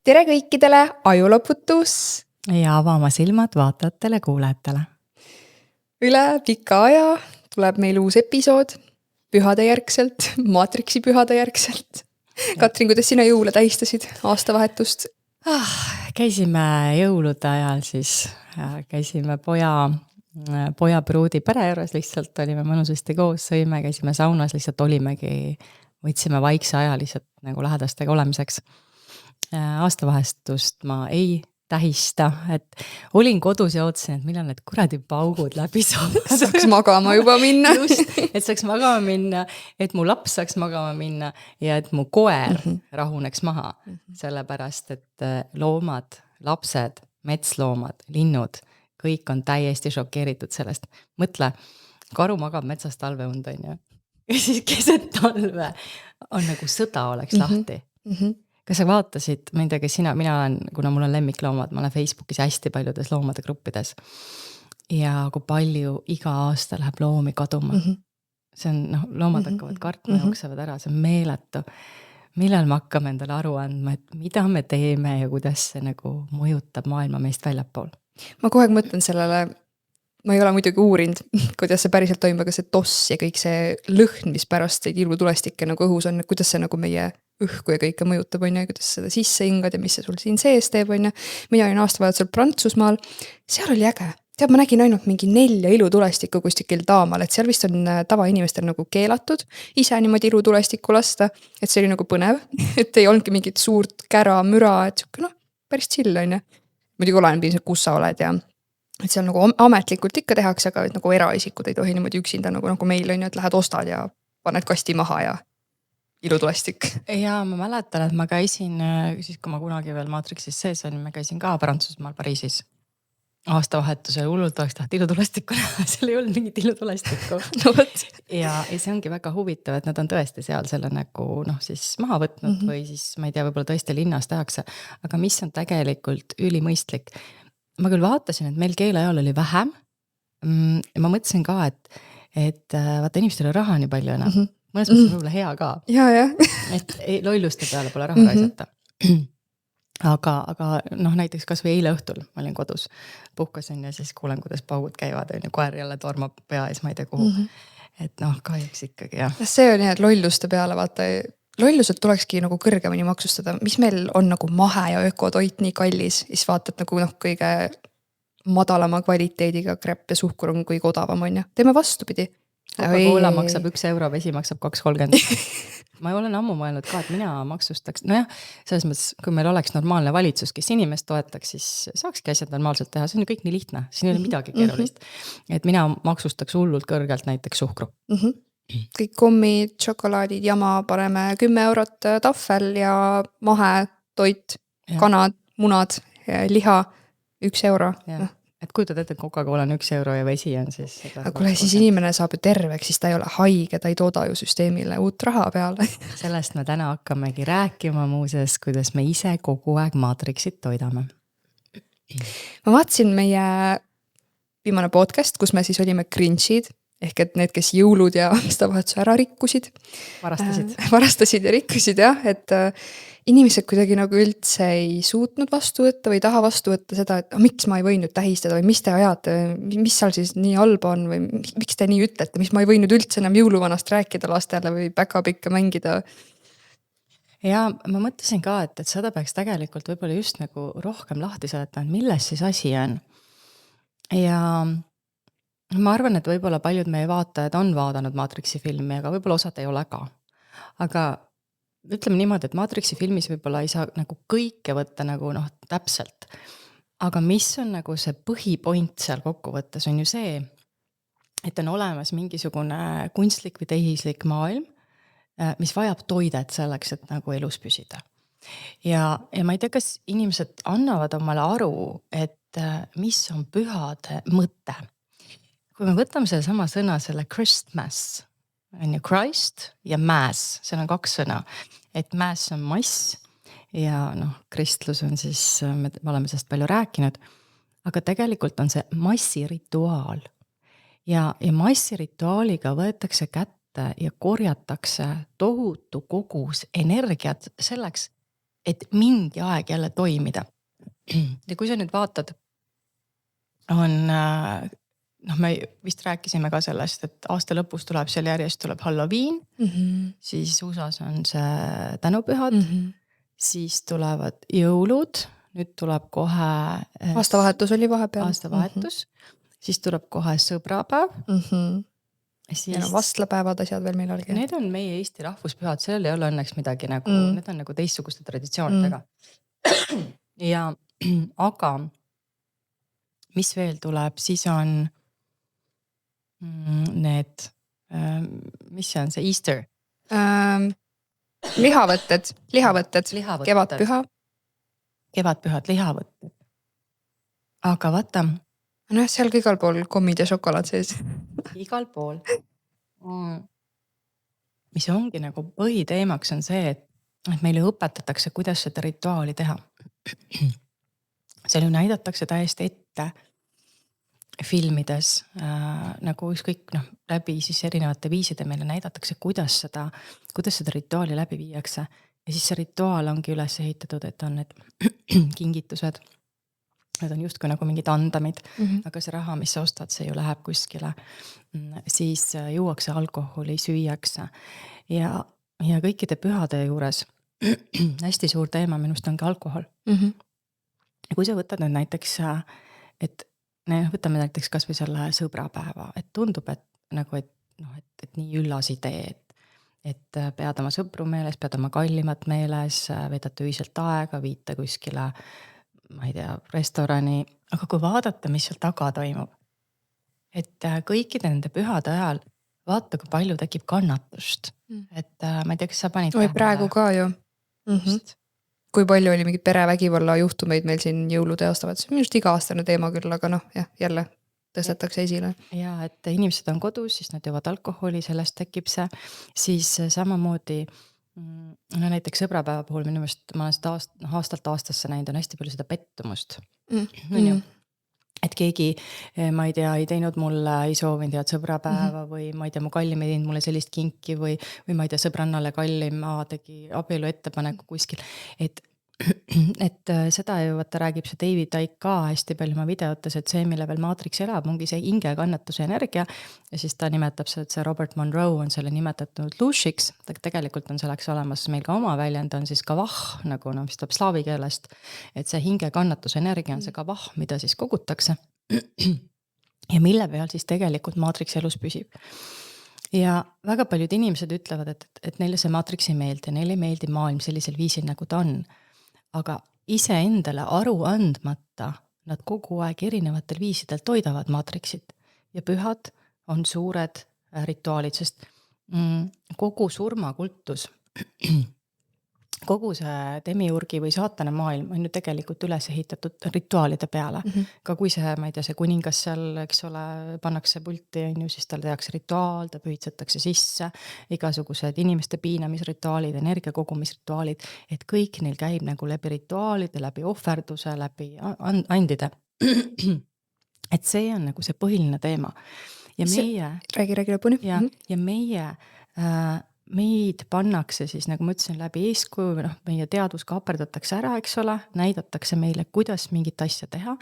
Tere kõikidele, ajuloputus! Ja avama silmad vaatajatele, kuulajatele. Üle pika aja tuleb meil uus episood, pühade järgselt, Matrixi pühade järgselt. Katrin, kuidas sina jõule tähistasid aastavahetust? Käisime jõulude ajal siis, käisime poja pruudi pere juures, lihtsalt olime mõnusasti koos, sõime, käisime saunas, lihtsalt olimegi, võtsime vaikse aja lihtsalt nagu lähedastega olemiseks. Aastavahetust ma ei tähista, et olin kodus ja ootasin, et millal need kuradi paugud läbi saaks. Saaks magama juba minna. Just, et saaks magama minna, et mu laps saaks magama minna ja et mu koer rahuneks maha. Sellepärast, et loomad, lapsed, metsloomad, linnud, kõik on täiesti šokeeritud sellest. Mõtle, karu magab metsas talveund, on ju. Ja siis keset talve on nagu sõda oleks lahti. Kas sa vaatasid, ma ei tea, kes mina olen, kuna mul on lemmikloomad, ma olen Facebookis hästi paljudes loomade gruppides ja kui palju iga aasta läheb loomi kaduma. See on, loomad hakkavad kartma, jooksevad ära, see on meeletu. Millal me hakkame endale aru andma, et mida me teeme ja kuidas see nagu mõjutab maailma meist väljapool? Ma kogu aeg mõtlen sellele, ma ei ole muidugi uurinud, kuidas see päriselt toimub, aga see toss ja kõik see lõhn, mis pärast neid ilutulestikke nagu õhus on, kuidas see nagu meie õhku ja kõike mõjutab, on ja kuidas seda sisse hingad ja mis see sul siin sees teeb, on ja. Mina olin aastavahetusel Prantsusmaal, seal oli äge. Tead, ma nägin ainult mingi 4 ilutulestikku kustikil taamal, et seal vist on tavainimestel nagu keelatud ise niimoodi ilutulestikku lasta, et see oli nagu põnev, et ei olnudki mingit suurt kära, müra, et siuke, päris chill, on ja. Muidugi olen piisavalt, kus sa oled ja et seal nagu ametlikult ikka tehakse, aga et nagu eraisikud ei tohi niimoodi üksinda nagu meil on ju, et lähed ostad ja paned kasti maha ja ilutulestik. Ja ma mäletan, et ma käisin, siis kui ma kunagi veel Matrixis sees olin, ma käisin ka Prantsusmaal Pariisis. Aastavahetusel hullult oleks taht ilutulestikku näha, seal ei olnud mingit ilutulestikku. Ja see ongi väga huvitav, et nad on tõesti seal selle nagu siis maha võtnud või siis ma ei tea, võib-olla tõesti linnas tehakse, aga mis on tegelikult ülimõistlik. Ma küll vaatasin, et meil keeleajal oli vähem. Ma mõtlesin ka, et vaata inimestel oli raha nii palju enam. Mõnes mõttes võib-olla hea ka. Ja. Et lolluste peale pole raha raisata. Aga näiteks kas või eile õhtul ma olin kodus, puhkasin ja siis kuulen, kuidas paugud käivad ja koer jälle tormab pea ees, ma ei tea kuhu. Et kahjuks ikkagi, jah. See on jah, et lolluste peale, vaata, lollused tulekski nagu kõrgemini maksustada. Mis meil on nagu mahe ja ökotoit nii kallis, siis vaatad nagu kõige madalama kvaliteediga krepp ja suhkur on kõige odavam, on ja. Teeme vastupidi. Coca-Cola maksab 1 euro, vesi maksab 2,30. Ma olen ammu mõelnud ka, et mina maksustaks, selles mõttes, kui meil oleks normaalne valitsus, kes inimest toetaks, siis saakski asjad normaalselt teha, see on kõik nii lihtne, siin ei ole midagi keerulist. Et mina maksustaks hullult kõrgelt näiteks suhkru. Kõik kommid, šokolaadid, jama, paneme 10 eurot tahvel ja mahetoit, kanad, munad, liha, 1 euro. Et kujutad ette, et Coca-Cola on 1 euro ja vesi on siis... Aga kuule, siis inimene saab ju terveks, siis ta ei ole haige, ta ei tooda ju süsteemile uut raha peale. Sellest me täna hakkamegi rääkima muuses, kuidas me ise kogu aeg Matrixit toidame. Ma vaatasin meie viimane podcast, kus me siis olime cringe'id, ehk et need, kes jõulud ja aastavahetuse ära rikkusid. Varastasid ja rikkusid, jah, et inimesed kuidagi nagu üldse ei suutnud vastu võtta või taha vastu võtta seda, et miks ma ei võinud tähistada või mis te ajate, mis seal siis nii halba on või miks te nii ütlete, mis ma ei võinud üldse enam jõuluvanast rääkida lastele või päkapikke mängida. Ja ma mõtlesin ka, et seda peaks tegelikult võib-olla just nagu rohkem lahti seletama, milles siis asi on. Ja ma arvan, et võib-olla paljud meie vaatajad on vaadanud Matrixi filmi, aga võib-olla osad ei ole ka. Aga ütleme niimoodi, et Matrixi filmis võib-olla ei saa nagu kõike võtta nagu täpselt. Aga mis on nagu see põhipoint seal kokkuvõttes on ju see, et on olemas mingisugune kunstlik või tehislik maailm, mis vajab toidet selleks, et nagu elus püsida. Ja ma ei tea, kas inimesed annavad omale aru, et mis on pühade mõte. Kui me võtame selle sama sõna, selle Christmas, on ju Christ ja mass, seal on 2 sõna, et mass on mass ja kristlus on siis, me oleme sellest palju rääkinud, aga tegelikult on see massirituaal ja massirituaaliga võetakse kätte ja korjatakse tohutu kogus energiat selleks, et mingi aeg jälle toimida. Ja kui sa nüüd vaatad, on me vist rääkisime ka sellest, et aasta lõpus tuleb seal järjest tuleb Halloween, siis USAs on see tänupühad, siis tulevad jõulud, nüüd tuleb kohe Aastavahetus oli vahepeal. aastavahetus, siis tuleb kohe sõbrapäev, Ja no vastlapäevad asjad veel millalgi. need on meie Eesti rahvuspühad, seal ei ole õnneks midagi nagu, need on nagu teistsuguste traditsioonidega. Ja aga mis veel tuleb, siis on need, mis see on see Easter? Lihavõtted, kevadpüha. Kevadpühad, lihavõtted. Aga vaata. No seal ka igal pool kommid ja šokolaad sees. Igal pool. Mis ongi nagu põhiteemaks on see, et meile õpetatakse, kuidas seda rituaali teha. Seal ju näidatakse täiesti ette filmides nagu ükskõik läbi siis erinevate viiside meile näidatakse, kuidas seda rituaali läbi viiakse. Ja siis see rituaal ongi üles ehitatud, et on need kingitused. Need on justkui nagu mingid andamid, aga see raha, mis sa ostad, see ju läheb kuskile. Siis juuakse alkoholi, süüakse. Ja kõikide pühade juures hästi suur teema minust ongi alkohol. Ja kui sa võtad nüüd näiteks, et võtame näiteks kas või selle sõbrapäeva, et tundub, et nagu, et nii üllas idee, et pead oma sõpru meeles, pead oma kallimat meeles, vedate ühiselt aega, viite kuskile, ma ei tea, restorani, aga kui vaadata, mis seal taga toimub, et kõikide nende pühade ajal vaata, kui palju tekib kannatust, et ma ei tea, kas sa panid praegu ka ju. Kui palju oli mingi perevägivalla juhtumeid meil siin jõulude aastavahetus. Minust iga-aastane teema küll, aga jälle tõstetakse esile. Ja, et inimesed on kodus, siis nad joovad alkoholi, sellest tekib see. Siis samamoodi, näiteks sõbrapäeva puhul minu meelest ma olen seda aastalt aastasse näinud, on hästi palju seda pettumust. Et keegi, ma ei tea, ei teinud mulle, ei soovinud head sõbrapäeva või ma ei tea, mu kallim ei teinud mulle sellist kinki või ma ei tea, sõbrannale kallim tegi abielu ettepaneku kuskil. Et seda ju vaata räägib see David Icke ka hästi palju oma videotes, et see, mille veel Matrix elab, ongi see hinge kannatuse energia ja siis ta nimetab seda, et see Robert Monroe on selle nimetatud Lushiks, tegelikult on selleks olemas meil ka oma väljend, on siis kavah, nagu mis tuleb slaavi keelest, et see hinge kannatuse energia on see kavah, mida siis kogutakse ja mille peal siis tegelikult Matrix elus püsib. Ja väga paljud inimesed ütlevad, et neile see Matrix ei meeldi, neile ei meeldi maailm sellisel viisil, nagu ta on. Aga ise endale aru andmata nad kogu aeg erinevatel viisidel toidavad Matrixit. Ja pühad on suured rituaalid, sest kogu surmakultus, kogu see demiurgi või saatana maailm on ju tegelikult üles ehitatud rituaalide peale. Ka kui see, ma ei tea, see kuningas seal, eks ole, pannakse pulti, on ju, siis tal tehakse rituaal, ta pühitsetakse sisse, igasugused inimeste piinamisrituaalid, energiakogumisrituaalid, et kõik neil käib nagu läbi rituaalide, läbi ohverduse, läbi andide. Et see on nagu see põhiline teema. Ja meie... Räägi lõpuni. Ja meie... meid pannakse siis, nagu ma ütlesin, läbi eeskuju, meie teadvus kaaperdatakse ära, eks ole, näidatakse meile, kuidas mingit asja teha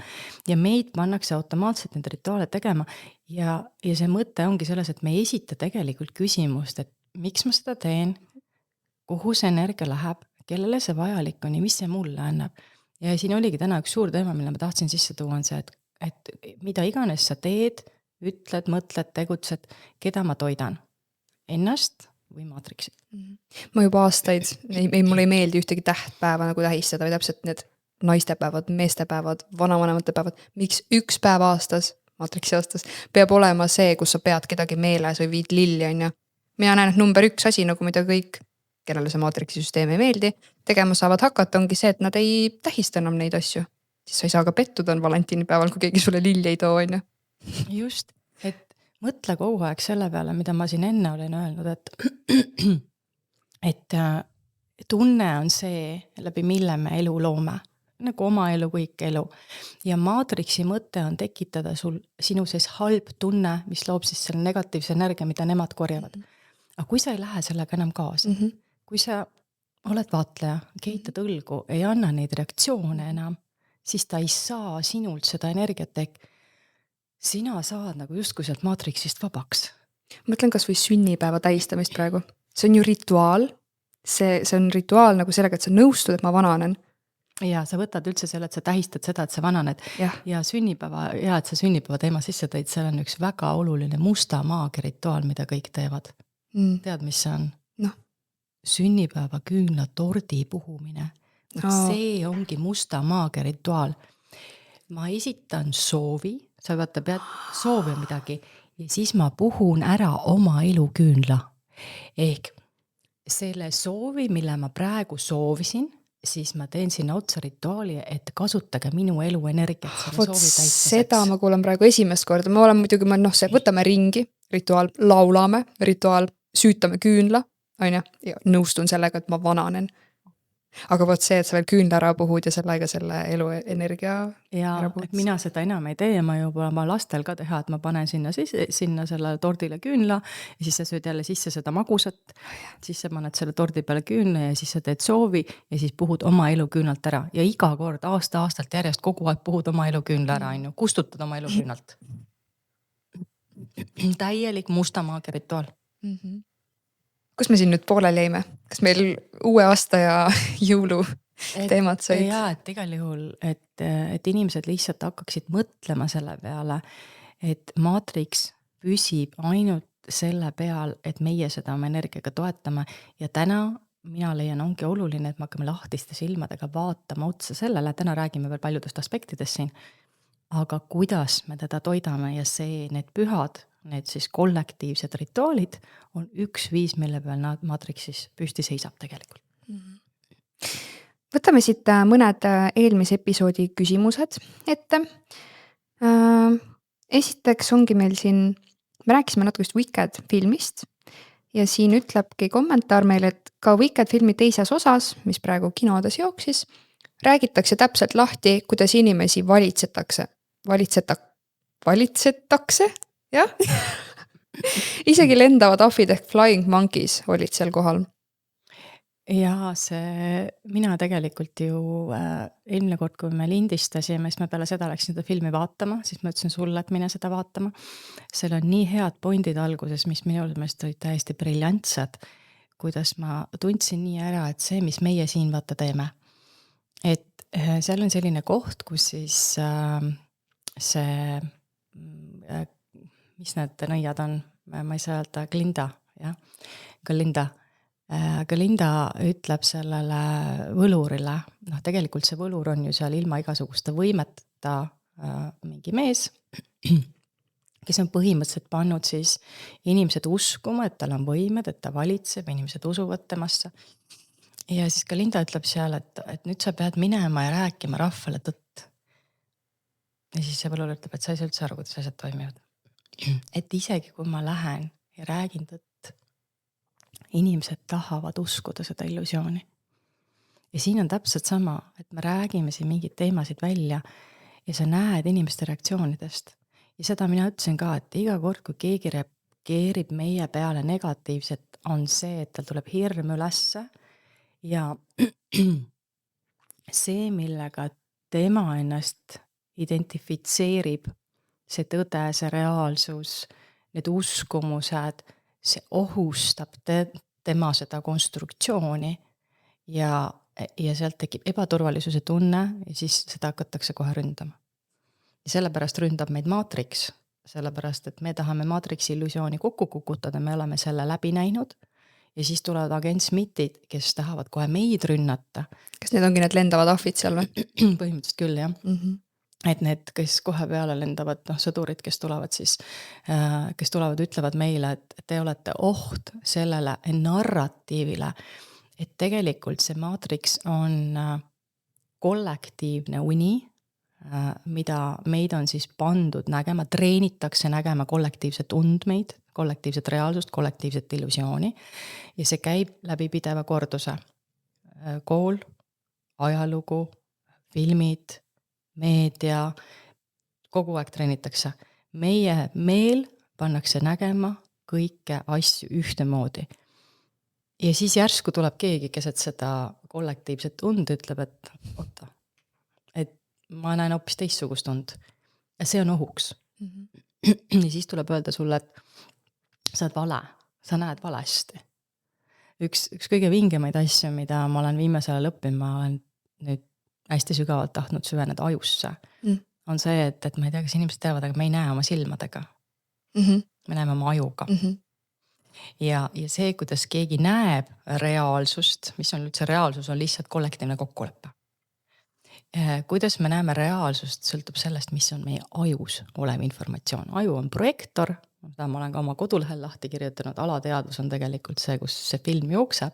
ja meid pannakse automaatselt need rituaale tegema ja see mõte ongi selles, et me ei esita tegelikult küsimust, et miks ma seda teen, kuhu see energia läheb, kellele see vajalik on ja mis see mulle annab. Ja siin oligi täna üks suur teema, mille ma tahtsin sisse tuua, on see, et mida iganes sa teed, ütled, mõtled, tegutsed, keda ma toidan, ennast või Matrixit. Ma juba aastaid, mulle ei meeldi ühtegi tähtpäeva nagu tähistada või täpselt need naistepäevad, meestepäevad, vanavanemate päevad, miks üks päev aastas, Matrixi aastas, peab olema see, kus sa pead kedagi meeles või viid lilli, on ja. Mina näen, et number 1 asi, nagu mida kõik, kellele see Matrixi süsteem ei meeldi, tegema saavad hakata, ongi see, et nad ei tähista enam neid asju. Siis sa ei saa ka pettuda valentinipäeval, kui keegi sulle lilli ei too, on ja. Just, et mõtle kogu aeg selle peale, mida ma siin enne olin öelnud, et tunne on see, läbi mille me elu loome, nagu oma elu, kõik elu. Ja Matrixi mõte on tekitada sinu sees halb tunne, mis loob siis selle negatiivse energia, mida nemad korjavad. Aga kui sa ei lähe sellega enam kaasa, kui sa oled vaatleja, keitad õlgu, ei anna neid reaktsioone enam, siis ta ei saa sinult seda energiat sina saad nagu justkui sealt maatriksist vabaks. Mõtlen kas või sünnipäeva tähistamist praegu. See on ju rituaal. See on rituaal nagu sellega, et sa nõustud, et ma vananen. Ja sa võtad üldse selle, et sa tähistad seda, et sa vananed. Ja sünnipäeva, ja et sa sünnipäeva teema sisse tõid, seal on üks väga oluline musta maagia rituaal, mida kõik teevad. Tead, mis see on? Noh. Sünnipäeva küünla tordi puhumine. See ongi musta maagia rituaal. Ma esitan soovi, sa pead soovi midagi, ja siis ma puhun ära oma eluküünla. Ehk selle soovi, mille ma praegu soovisin, siis ma teen sinna otsa rituaali, et kasutage minu elu energiat selle soovi täitmiseks. Seda ma kuulen praegu esimest korda. Ma olen muidugi, võtame ringi, rituaal laulame, rituaal süütame küünla, ja nõustun sellega, et ma vananen. Aga vot see, et sa veel küünla ära puhud ja sellega selle elu energia ära puhud. Ja mina seda enam ei tee ja ma juba oma lastel ka teha, et ma panen sinna selle tordile küünla ja siis sa sööd jälle sisse seda magusat, siis sa paned selle tordi peale küünla ja siis sa teed soovi ja siis puhud oma elu küünalt ära. Ja iga kord aasta-aastalt järjest kogu aeg puhud oma elu küünla ära, kustutad oma elu küünalt. Täielik musta maagia rituaal. Kus me siin nüüd pooleli jäime? Kas meil uue aasta ja jõulu teemad said? Jaa, et igal juhul, et inimesed lihtsalt hakkaksid mõtlema selle peale, et maatriks püsib ainult selle peal, et meie seda oma energiaga toetame ja täna mina leian ongi oluline, et me hakkame lahtiste silmadega vaatama otsa sellele, täna räägime veel paljudest aspektidest siin, aga kuidas me teda toidame ja need pühad, need siis kollektiivsed rituaalid on üks viis, mille peal maatriksis püsti seisab tegelikult. Võtame siit mõned eelmise episoodi küsimused ette. Esiteks ongi meil siin, me rääkisime natukest Wicked filmist ja siin ütlebki kommentaar meil, et ka Wicked filmi teises osas, mis praegu kinodes jooksis, räägitakse täpselt lahti, kuidas inimesi valitsetakse, jah? Isegi lendavad ahvid ehk flying monkeys olid seal kohal. Ja mina tegelikult ju eelmine kord, kui me lindistasime, siis ma peale seda läksin seda filmi vaatama, siis ma ütlesin sulle, et mine seda vaatama. Seal on nii head pointid alguses, mis minu meelest olid täiesti briljantsed, kuidas ma tundsin nii ära, et see, mis meie siin vaata teeme. Et seal on selline koht, kus siis see mis need nõiad on, ma ei saa öelda, Galinda ütleb sellele võlurile, tegelikult see võlur on ju seal ilma igasuguste võimeta mingi mees, kes on põhimõtteliselt pannud siis inimesed uskuma, et tal on võimed, et ta valitseb, inimesed usuvad temasse. Ja siis Galinda ütleb seal, et nüüd sa pead minema ja rääkima rahvale tõtt. Ja siis see võlur ütleb, et sa ei saa üldse aru, kuidas asjad toimivad. Et isegi kui ma lähen ja räägin tõtt, inimesed tahavad uskuda seda illusiooni. Ja siin on täpselt sama, et me räägime siin mingid teemasid välja ja sa näed inimeste reaktsioonidest. Ja seda mina ütlesin ka, et iga kord, kui keegi reageerib meie peale negatiivset, on see, et tal tuleb hirm ülesse ja see, millega tema ennast identifitseerib, see tõde, see reaalsus, need uskumused, see ohustab tema seda konstruktsiooni ja sealt tekib ebaturvalisuse tunne ja siis seda hakatakse kohe ründama. Ja sellepärast ründab meid maatriks, sellepärast, et me tahame maatriksi illusiooni kokku kukutada, me oleme selle läbi näinud ja siis tulevad agent Smithid, kes tahavad kohe meid rünnata. Kas need ongi need lendavad ahvid seal või? Põhimõtteliselt küll, jah. Et need, kes kohe peale lendavad, sõdurid, kes tulevad, ütlevad meile, et te olete oht sellele narratiivile, et tegelikult see maatriks on kollektiivne uni, mida meid on siis pandud nägema, treenitakse nägema kollektiivset undmeid, kollektiivset reaalsust, kollektiivset illusiooni ja see käib läbi pideva korduse. Kool, ajalugu, filmid, meedia, kogu aeg treenitakse. Meie meel pannakse nägema kõike asju ühtemoodi. ja siis järsku tuleb keegi keset seda kollektiivset und, ütleb, et oota, et ma näen hoopis teistsugust und ja see on ohuks. Ja siis tuleb öelda sulle, et sa oled vale, sa näed valesti. Üks kõige vingemaid asju, mida ma olen viimasel ajal õppinud, ma olen nüüd hästi sügavalt tahtnud süveneda ajusse, on see, et ma ei tea, kas inimesed teavad, aga me ei näe oma silmadega. Me näeme oma ajuga. Ja see, kuidas keegi näeb reaalsust, mis on üldse reaalsus, on lihtsalt kollektiivne kokkulepe. Kuidas me näeme reaalsust, sõltub sellest, mis on meie ajus olev informatsioon. Aju on projektor, seda ma olen ka oma kodulehel lahti kirjutanud, alateadvus on tegelikult see, kus see film jookseb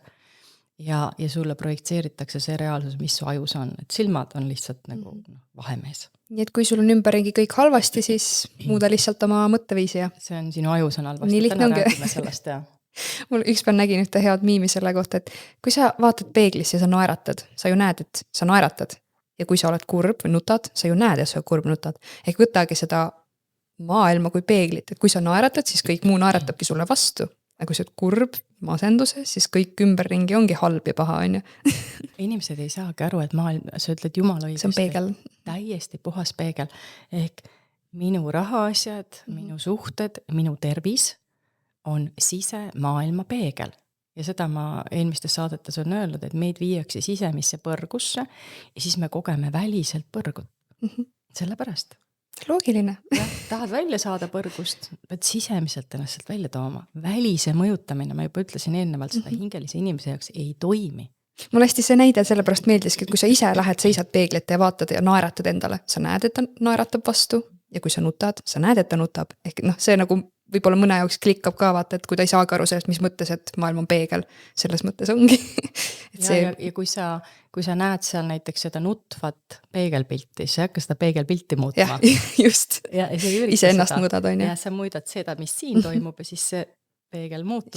ja sulle projekteeritakse see reaalsus, mis su ajus on. Et silmad on lihtsalt nagu vahemees. Nii et kui sul on ümberringi kõik halvasti, siis muuda lihtsalt oma mõtteviisi. Ja see on sinu ajus on halvasti. Nii lihtne ongi. Räägime sellest, ja. Mul ükspäev nägin ühte head miimi selle kohta, et kui sa vaatad peeglis ja sa naeratad, sa ju näed, et sa naeratad. Ja kui sa oled kurb või nutad, sa ju näed, et sa kurb nutad. Ehk võtagi seda maailma kui peeglit, et kui sa naeratad, siis kõik muu naeratabki sulle vastu. Aga kui sa oled kurb, masenduses, siis kõik ümberringi ongi halb ja paha, on ju. Inimesed ei saagi aru, et maailm, sa ütled jumala õigesti. See on peegel. Täiesti puhas peegel. Ehk minu rahaasjad, minu suhted, minu tervis on sisemaailma peegel. Ja seda ma eelmistes saadetes on öelnud, et meid viiakse sisemisse põrgusse ja siis me kogeme väliselt põrgut. Sellepärast. Loogiline. Ja, tahad välja saada põrgust, pead sisemiselt ennast sealt välja tooma. Välise mõjutamine, ma juba ütlesin eelnevalt, seda hingelise inimese jaoks ei toimi. Mul hästi see näide sellepärast meeldiski, et kui sa ise lähed, seisad peeglite ja vaatad ja naeratad endale, sa näed, et ta naeratab vastu ja kui sa nutad, sa näed, et ta nutab. Ehk see nagu võib-olla mõne jaoks klikkab ka vaata, et kui ta ei saagi aru sellest, mis mõttes, et maailm on peegel, selles mõttes ongi. Et see... ja kui sa näed seal näiteks seda nutvat peegelpilti, siis sa ei hakka seda peegelpilti muutma. Ja, just. Ja ise ennast muudad, on ju. Ja sa muudad seda, mis siin toimub ja siis see peegel muutub.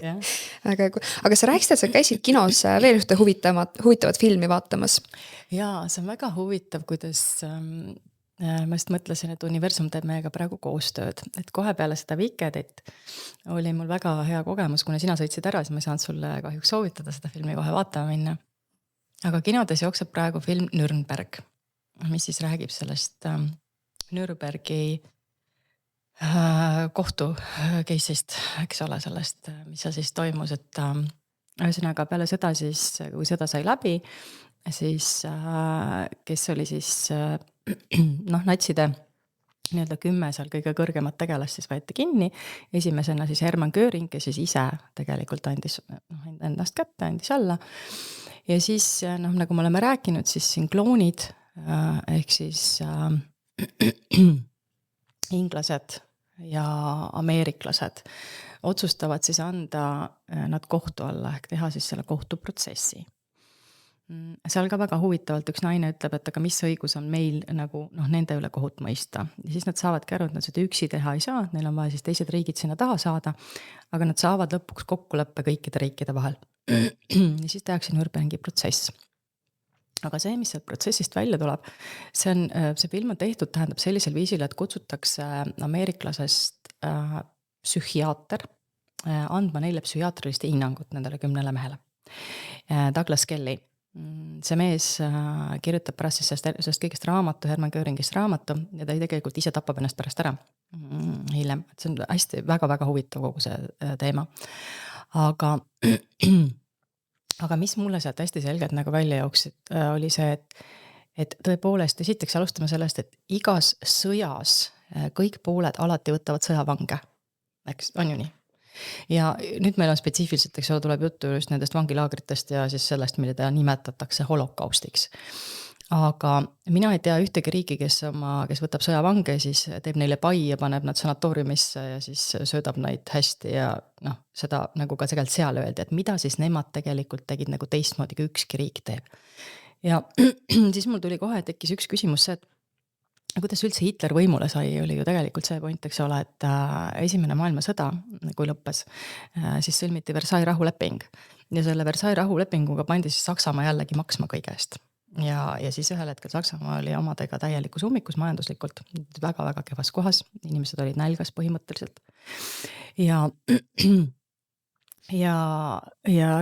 Aga sa rääkisid, et sa käisid kinos veel ühte huvitavat filmi vaatamas. Ja see on väga huvitav, kuidas... Ma just mõtlesin, et universum teeb meiega praegu koostööd, et kohe peale seda Wickedit oli mul väga hea kogemus, kuna sina sõitsid ära, siis ma ei saanud sulle kahjuks soovitada seda filmi kohe vaatama minna. Aga kinodes jookseb praegu film Nürnberg, mis siis räägib sellest Nürnbergi kohtu case'ist, eks ole, sellest, mis seal siis toimus, et ühesõnaga peale seda siis, kui seda sai läbi, siis kes oli siis natside nii-öelda 10 seal kõige kõrgemat tegelast siis võeti kinni. Esimesena siis Hermann Göring, kes siis ise tegelikult andis endast kätte, andis alla. Ja siis, nagu me oleme rääkinud, siis siin kloonid, ehk siis inglased ja ameeriklased otsustavad siis anda nad kohtu alla, ehk teha siis selle kohtuprotsessi. Seal ka väga huvitavalt üks naine ütleb, et aga mis õigus on meil nagu nende üle kohut mõista. Ja siis nad saavadki aru, et nad seda üksi teha ei saa, neil on vaja siis teised riigid sinna taha saada, aga nad saavad lõpuks kokkuleppe kõikide riikide vahel. Ja siis tehakse Nürnbergi protsess. Aga see, mis sealt protsessist välja tuleb, see film on tehtud, tähendab sellisel viisil, et kutsutakse ameeriklasest psühhiaater andma neile psühhiaatriliste hinnangut nendele 10 mehele. Douglas Kelly. See mees kirjutab pärast siis sellest kõigest raamatu, Hermann Göringist raamatu, ja ta tegelikult ise tapab ennast pärast ära hiljem. See on hästi väga-väga huvitav kogu see teema. Aga mis mulle sealt hästi selgelt nagu välja jooksid, oli see, et tõepoolest, esiteks alustame sellest, et igas sõjas kõik pooled alati võtavad sõjavange. Eks, on ju nii? Ja nüüd meil on spetsiifiliselt, eks ole, tuleb juttu just nendest vangilaagritest ja siis sellest, mida nimetatakse holokaustiks. Aga mina ei tea ühtegi riiki, kes võtab sõjavange, siis teeb neile pai ja paneb nad sanatooriumisse ja siis söödab neid hästi ja seda nagu ka tegelikult seal öeldi, et mida siis nemad tegelikult tegid nagu teistmoodi, kui ükski riik teeb. Ja siis mul tuli kohe, tekkis üks küsimus see, et kuidas üldse Hitler võimule sai, oli ju tegelikult see point, eks ole, et esimene maailmasõda, kui lõppes, siis sõlmiti Versailles rahuleping. Ja selle Versailles rahulepinguga pandi siis Saksamaa jällegi maksma kõige eest. Ja siis ühel hetkel Saksamaa oli omadega täielikus ummikus majanduslikult, väga-väga kehvas kohas, inimesed olid nälgas põhimõtteliselt. Ja ja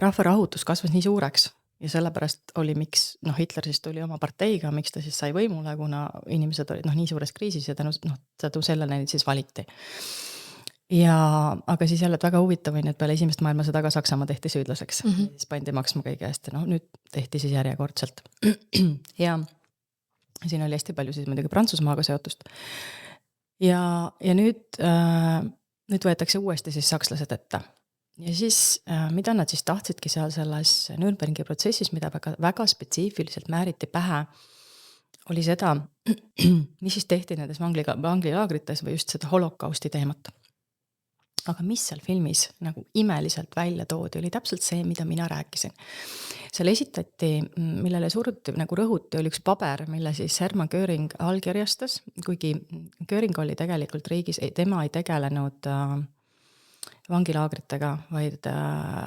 rahvarahutus kasvas nii suureks ja sellepärast oli, miks Hitler siis tuli oma parteiga, miks ta siis sai võimule, kuna inimesed olid nii suures kriisis ja tänu sellele neid siis valiti. Aga siis jälle, et väga huvitav on, et peale esimest maailmasõda ka Saksamaa tehti süüdlaseks. Siis pandi maksma kõige eest ja nüüd tehti siis järjekordselt. Ja siin oli hästi palju siis muidugi Prantsusmaaga seotust. Ja nüüd võetakse uuesti siis sakslased ette. Ja siis, mida nad siis tahtsidki seal selles Nürnbergi protsessis, mida väga spetsiifiliselt määriti pähe, oli seda, mis siis tehti nendes vanglilaagrites või just seda holokausti teemat. Aga mis seal filmis nagu imeliselt välja toodi, oli täpselt see, mida mina rääkisin. Seal esitati, millele suruti, nagu rõhuti, oli üks paber, mille siis Hermann Göring allkirjastas, kuigi Göring oli tegelikult riigis, tema ei tegelenud vangilaagritega, vaid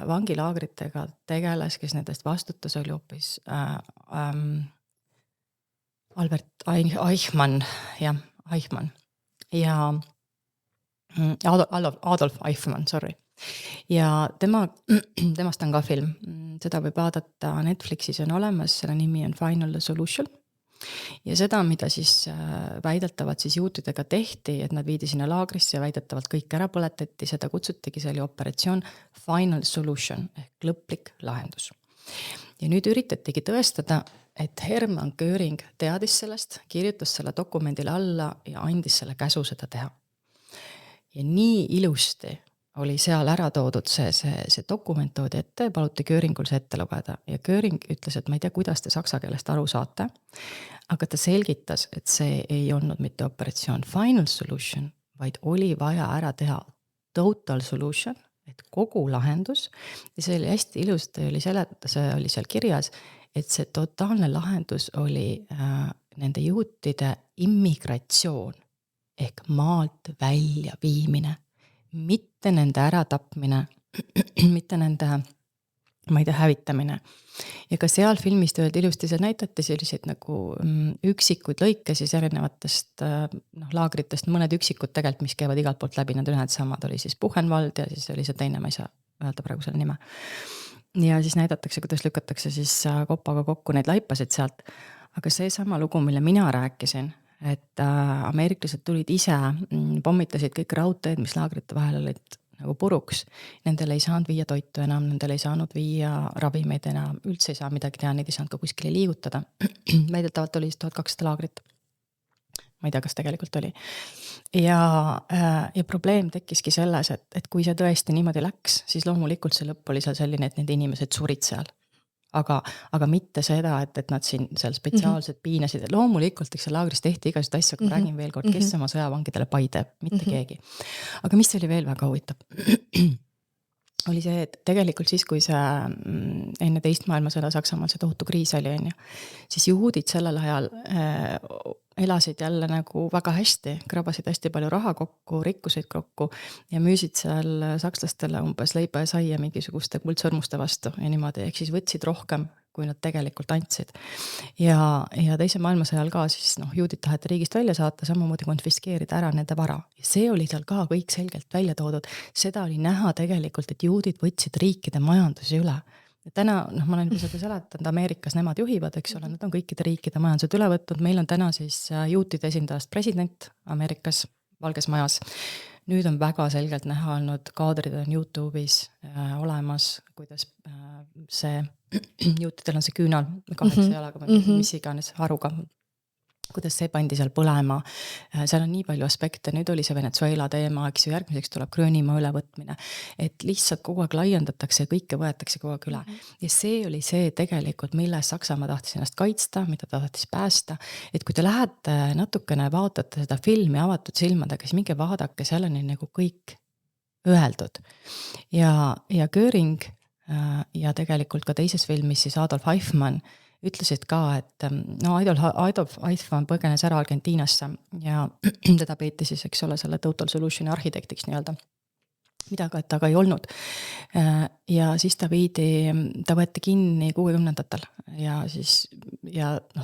vangilaagritega tegeles, kes nendest vastutas, oli hoopis Albert Eichmann, Eichmann ja Adolf Eichmann, sorry. Ja temast on ka film. Seda võib vaadata Netflixis on olemas, selle nimi on Final Solution. Ja seda, mida siis väidetavalt siis juutidega tehti, et nad viidi sinna laagrisse ja väidetavalt kõik ära põletati, seda kutsutigi, see oli operatsioon Final Solution ehk lõplik lahendus. Ja nüüd üritatigi tõestada, et Hermann Göring teadis sellest, kirjutas selle dokumendile alla ja andis selle käsu seda teha. Ja nii ilusti oli seal ära toodud see dokument toodi ette, paluti Göringul see ette lugeda. Ja Göring ütles, et ma ei tea, kuidas te saksa keelest aru saate, aga ta selgitas, et see ei olnud mitte operatsioon Final Solution, vaid oli vaja ära teha Total Solution, et kogu lahendus. Ja see oli hästi ilusti, see oli seal kirjas, et see totaalne lahendus oli nende juutide immigratsioon ehk maalt välja viimine, mitte nende äratapmine, mitte nende, ma ei tea, hävitamine. Ja ka seal filmist öeldi ilusti, see näitati selliseid nagu üksikuid lõike siis erinevatest laagritest, mõned üksikud tegelikult, mis käivad igalt poolt läbi, nad ühed samad oli siis Buchenwald ja siis oli see teine, ma ei saa öelda praegu selle nime. Ja siis näidatakse, kuidas lükatakse siis kopaga kokku neid laipasid sealt. Aga see sama lugu, mille mina rääkisin, et ameeriklased tulid ise, pommitasid kõik raudteed, mis laagrite vahel olid nagu puruks. Nendele ei saanud viia toitu enam, nendele ei saanud viia ravimeid enam, üldse ei saa midagi teha, neid ei saanud ka kuskile liigutada. Väidetavalt oli 1200 laagrit. Ma ei tea, kas tegelikult oli. Ja probleem tekkiski selles, et kui see tõesti niimoodi läks, siis loomulikult see lõpp oli seal selline, et need inimesed surid seal. Aga mitte seda, et nad siin seal spetsiaalselt piinasid. Loomulikult, eks see laagris tehti igasugust asja, kui räägin veel kord, kes oma sõjavangidele pai teeb, mitte keegi. Aga mis oli veel väga huvitav? Oli see, et tegelikult siis, kui see enne teist maailmasõda Saksamaal see tohutu kriis oli, siis juudid sellel ajal elasid jälle nagu väga hästi, krabasid hästi palju raha kokku, rikkusid kokku ja müüsid seal sakslastele umbes leiba ja saia mingisuguste kuldsõrmuste vastu ja niimoodi, ehk siis võtsid rohkem, kui nad tegelikult andsid. Ja teise maailmasõjal ka siis juudid taheti riigist välja saata, samamoodi konfiskeerida ära nende vara. Ja see oli seal ka kõik selgelt välja toodud. Seda oli näha tegelikult, et juudid võtsid riikide majandusi üle. Ja täna, ma olen juba seda seletanud, Ameerikas nemad juhivad, eks ole, nad on kõikide riikide majandused üle võtnud. Meil on täna siis juutide esindajast president Ameerikas Valges Majas. Nüüd on väga selgelt näha olnud, kaadrid on YouTube'is olemas, kuidas see juutidel on see küünal kaheksa jalaga, mis iganes haruga, kuidas see pandi seal põlema. Seal on nii palju aspekte, nüüd oli see Venezuela teema, eks ju, järgmiseks tuleb Gröönimaa ülevõtmine, et lihtsalt kogu aeg laiendatakse ja kõike võetakse kogu aeg üle. Ja see oli see tegelikult, mille Saksamaa tahtis ennast kaitsta, mida ta tahtis päästa, et kui te lähete natukene vaatate seda filmi avatud silmadega, siis minge vaadake, seal on nagu kõik öeldud. Ja Göring ja tegelikult ka teises filmis siis Adolf Eichmann ütlesid ka, et Adolf Eichmann põgenes ära Argentiinasse ja teda peeti siis, eks ole, selle Total Solutioni arhitektiks nii-öelda. mida ka taga ei olnud. Ja siis ta võeti kinni 60ndatel ja siis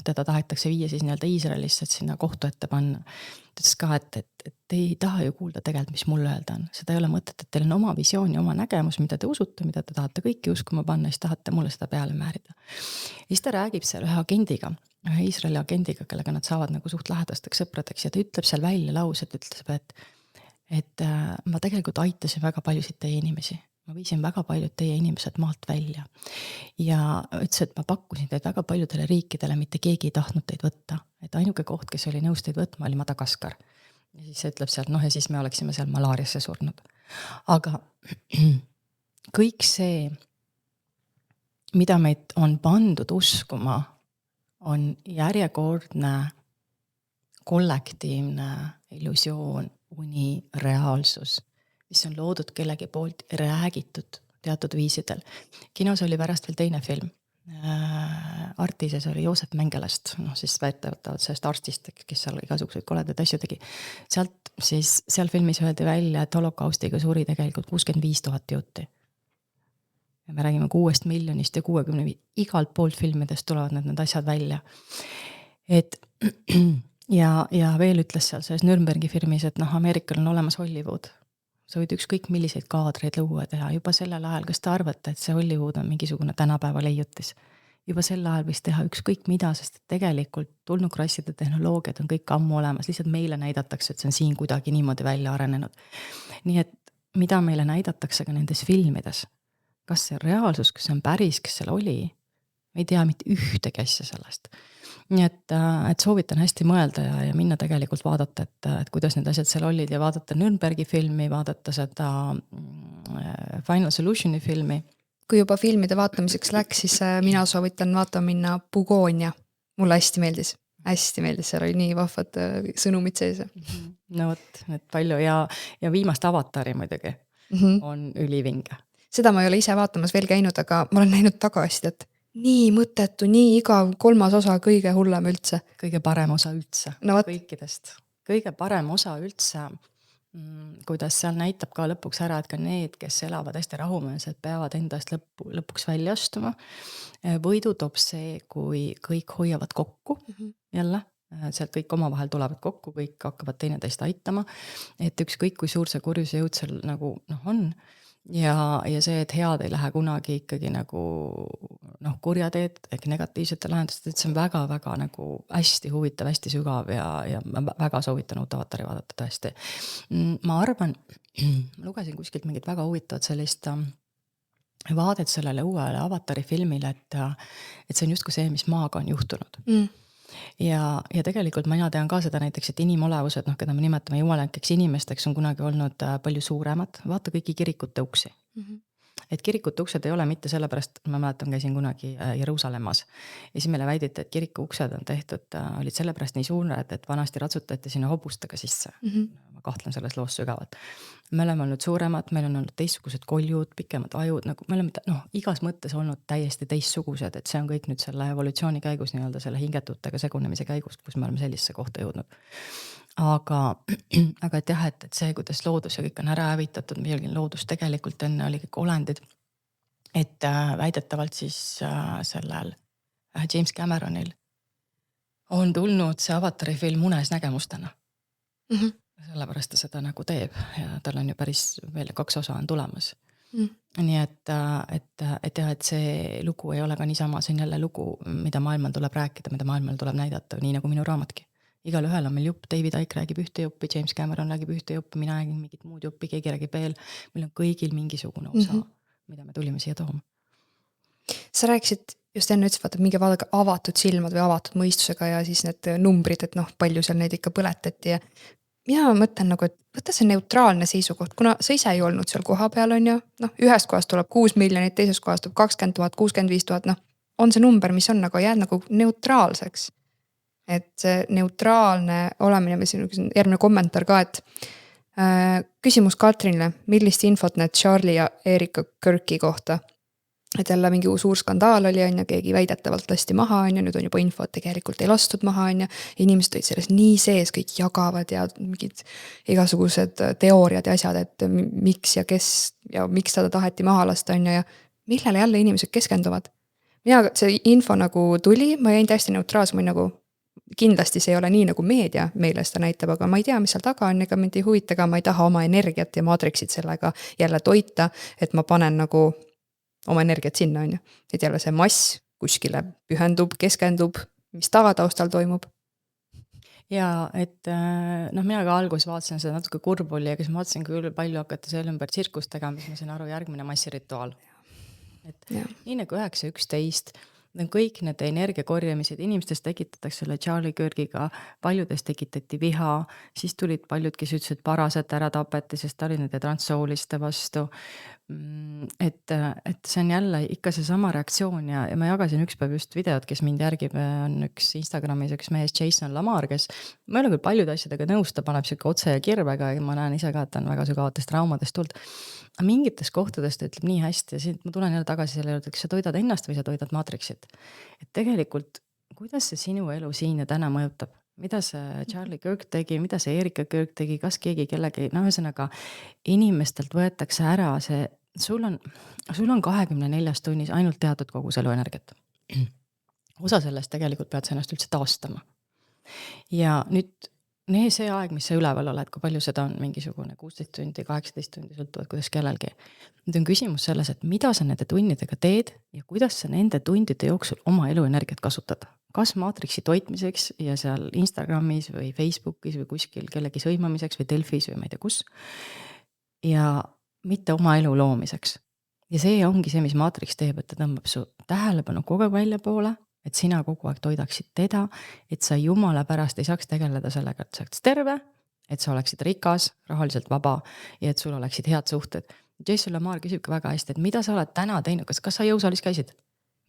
teda tahetakse viia siis nii-öelda Iisraelisse, et sinna kohtu ette panna. Ta ütles ka, et te ei taha ju kuulda tegelikult, mis mulle öelda on. Seda ei ole mõtet, et teil on oma visioon ja oma nägemus, mida te usute, mida te tahate kõiki uskuma panna, siis tahate mulle seda peale määrida. Ja siis ta räägib seal ühe agendiga, ühe Iisraeli agendiga, kellega nad saavad nagu suht lähedasteks sõpradeks ja ta ütleb seal välja lause, et ütleb, et ma tegelikult aitasin väga paljusid teie inimesi. Ma viisin väga paljud teie inimesed maalt välja. Ja ütles, et ma pakkusin teid väga paljudele riikidele, mitte keegi ei tahtnud teid võtta. Et ainuke koht, kes oli nõus teid võtma, oli Madagaskar. Ja siis ütleb sealt, ja siis me oleksime seal malaariasse surnud. Aga kõik see, mida meid on pandud uskuma, on järjekordne kollektiivne illusioon, uni, reaalsus, mis on loodud kellegi poolt, räägitud teatud viisidel. Kinos oli pärast veel teine film. Artises oli Joosep Mengelast, siis väetavad sellest arstist, kes seal igasuguseid koledaid asju tegi. Seal filmis öeldi välja, et holokaustiga suri tegelikult 65 000 juuti. Ja me räägime 6 miljonist ja 60, igalt poolt filmidest tulevad need asjad välja. Ja veel ütles seal selles Nürnbergi firmis, et Ameerikal on olemas Hollywood. Sa võid ükskõik milliseid kaadreid lõua teha. Juba sellel ajal, kas te arvate, et see Hollywood on mingisugune tänapäeva leiutis? Juba sel ajal võis teha ükskõik mida, sest tegelikult tulnukrasside tehnoloogiad on kõik ammu olemas. Lihtsalt meile näidatakse, et see on siin kuidagi niimoodi välja arenenud. Nii et mida meile näidatakse ka nendes filmides? Kas see reaalsus, kas see on päris, kas seal oli? Me ei tea mitte ühtegi asja sellest. Nii et soovitan hästi mõelda ja minna tegelikult vaadata, et kuidas need asjad seal olid ja vaadata Nürnbergi filmi, vaadata seda Final Solutioni filmi. Kui juba filmide vaatamiseks läks, siis mina soovitan vaatama minna Bugonia. Mulle hästi meeldis, seal oli nii vahvad sõnumid sees. No võt, need palju ja viimast Avatari muidugi on ülivinge. Seda ma ei ole ise vaatamas veel käinud, aga ma olen näinud tagasidet. Nii mõttetu, nii igav, 3. osa kõige hullem üldse. Kõige parem osa üldse, no, kõikidest. Kõige parem osa üldse, kuidas seal näitab ka lõpuks ära, et ka need, kes elavad hästi rahumeelselt, peavad endast lõpuks välja astuma. Võidu toob see, kui kõik hoiavad kokku jälle, sealt kõik omavahel tulevad kokku, kõik hakkavad teineteist aitama, et ükskõik kui suur see kurjuse jõud seal nagu on. Ja see, et head ei lähe kunagi ikkagi nagu kurjateed, ehk negatiivsete lahendused, et see on väga-väga nagu hästi huvitav, hästi sügav ja ma väga soovitan uut Avatari vaadata tõesti. Ma arvan, ma lugesin kuskilt mingit väga huvitavat sellist vaadet sellele uuele Avatari filmile, et see on justkui see, mis maaga on juhtunud. Ja tegelikult mina tean ka seda näiteks, et inimolevused, keda me nimetame jumalankeks inimesteks, on kunagi olnud palju suuremad. Vaata kõiki kirikute uksi. Et kirikute uksed ei ole mitte sellepärast, ma mäletan, käisin kunagi Jeruusalemmas. Ja siis meile väiditi, et kiriku uksed on tehtud, olid sellepärast nii suured, et vanasti ratsutati sinna hobustega sisse. Ma kahtlen selles loos sügavalt. Me oleme olnud suuremad, meil on olnud teistsugused koljud, pikemad ajud, nagu me oleme igas mõttes olnud täiesti teistsugused, et see on kõik nüüd selle evolutsiooni käigus, nii-öelda selle hingetutega segunemise käigus, kus me oleme sellisse kohta jõudnud. Aga et jah, et see, kuidas loodus ja kõik on ära hävitatud, meil loodus tegelikult enne oli kõik olendid, et väidetavalt siis sellel James Cameronil on tulnud see Avatari film unes nägemustena. Sellepärast ta seda nagu teeb ja tal on ju päris veel 2 osa on tulemas. Nii et jah, et see lugu ei ole ka niisama, see on jälle lugu, mida maailmal tuleb rääkida, mida maailmal tuleb näidata, nii nagu minu raamatki. Igal ühel on meil jupp, David Icke räägib ühte juppi, James Cameron räägib ühte juppi, mina räägin mingit muud juppi, keegi räägib veel. Meil on kõigil mingisugune osa, mida me tulime siia tooma. Sa rääkisid just enne ütles, vaata mingi vaadake avatud silmad või avatud mõistusega ja siis need numbrid, et palju seal neid ikka põletati ja mina mõtlen nagu, et võtta see neutraalne seisukoht, kuna sa ise ei olnud seal koha peal on ju, ühest kohast tuleb 6 miljonit, teisest kohast tuleb 20 000, 65 000, on see number, mis on nagu jääd nagu neutraalseks. Et see neutraalne olemine, mis on järgmine kommentaar ka, et küsimus Katrinile, millist infot need Charlie ja Erika Kirki kohta? et jälle mingi suur skandaal oli, on ju, keegi väidetavalt lasti maha, on ju, nüüd on juba info, et tegelikult ei lastud maha, on ju. Inimesed olid selles nii sees, kõik jagavad ja mingid igasugused teooriad ja asjad, et miks ja kes ja miks seda taheti maha lasta, on ju, ja millele jälle inimesed keskenduvad. Mina, see info nagu tuli, ma jäin täiesti neutraalse, ma nagu kindlasti see ei ole nii, nagu meedia meile seda näitab, aga ma ei tea, mis seal taga on, ega mind ei huvita, aga ma ei taha oma energiat ja maatriksid sellega jälle toita, et ma panen nagu oma energiat sinna, on ju. Et jälle see mass kuskile pühendub, keskendub, mis tagataustal toimub. Ja et mina ka alguses vaatasin seda natuke kurb oli, aga siis ma vaatasin küll palju hakata selle ümber tsirkust tegema, mis ma sain aru järgmine massirituaal. Et nii nagu 9.11, kõik need energiakorjamised, inimestes tekitatakse selle Charlie Kirkiga, paljudes tekitati viha, siis tulid paljud, kes ütlesid, et paraselt ära tapeti, sest ta oli nende transsooliste vastu. Et see on jälle ikka see sama reaktsioon ja ma jagasin üks päev just videot, kes mind järgib, on üks Instagramis üks mees Jason Lamar, kes ma ei ole küll paljude asjadega nõus, ta paneb siuke otse ja kirvega ja ma näen ise ka, et ta on väga sügavatest traumadest tulnud. Aga mingites kohtades ta ütleb nii hästi ja siit ma tulen jälle tagasi selle juurde, kas sa toidad ennast või sa toidad maatriksit. Et tegelikult, kuidas see sinu elu siin ja täna mõjutab? Mida see Charlie Kirk tegi, mida see Erika Kirk tegi, kas keegi kellegi, ühesõnaga inimestelt võetakse ära see, sul on 24 tunnis ainult teatud kogus eluenergiat. Osa sellest tegelikult pead sa ennast üldse taastama. Ja nüüd see aeg, mis sa üleval oled, kui palju seda on mingisugune 16 tundi, 18 tundi, sõltuvad kuidas kellelgi. Nüüd on küsimus selles, et mida sa nende tunnidega teed ja kuidas sa nende tundide jooksul oma eluenergiat kasutad. Kas maatriksi toitmiseks ja seal Instagramis või Facebookis või kuskil kellegi sõimamiseks või Delfis või ma ei tea kus. Ja mitte oma elu loomiseks. Ja see ongi see, mis maatriks teeb, et ta tõmbab su tähelepanu kogu aeg välja poole, et sina kogu aeg toidaksid teda, et sa jumala pärast ei saaks tegeleda sellega, et sa oleksid terve, et sa oleksid rikas, rahaliselt vaba ja et sul oleksid head suhted. Jason Lamar küsib ka väga hästi, et mida sa oled täna teinud, kas sa jõusaalis käisid?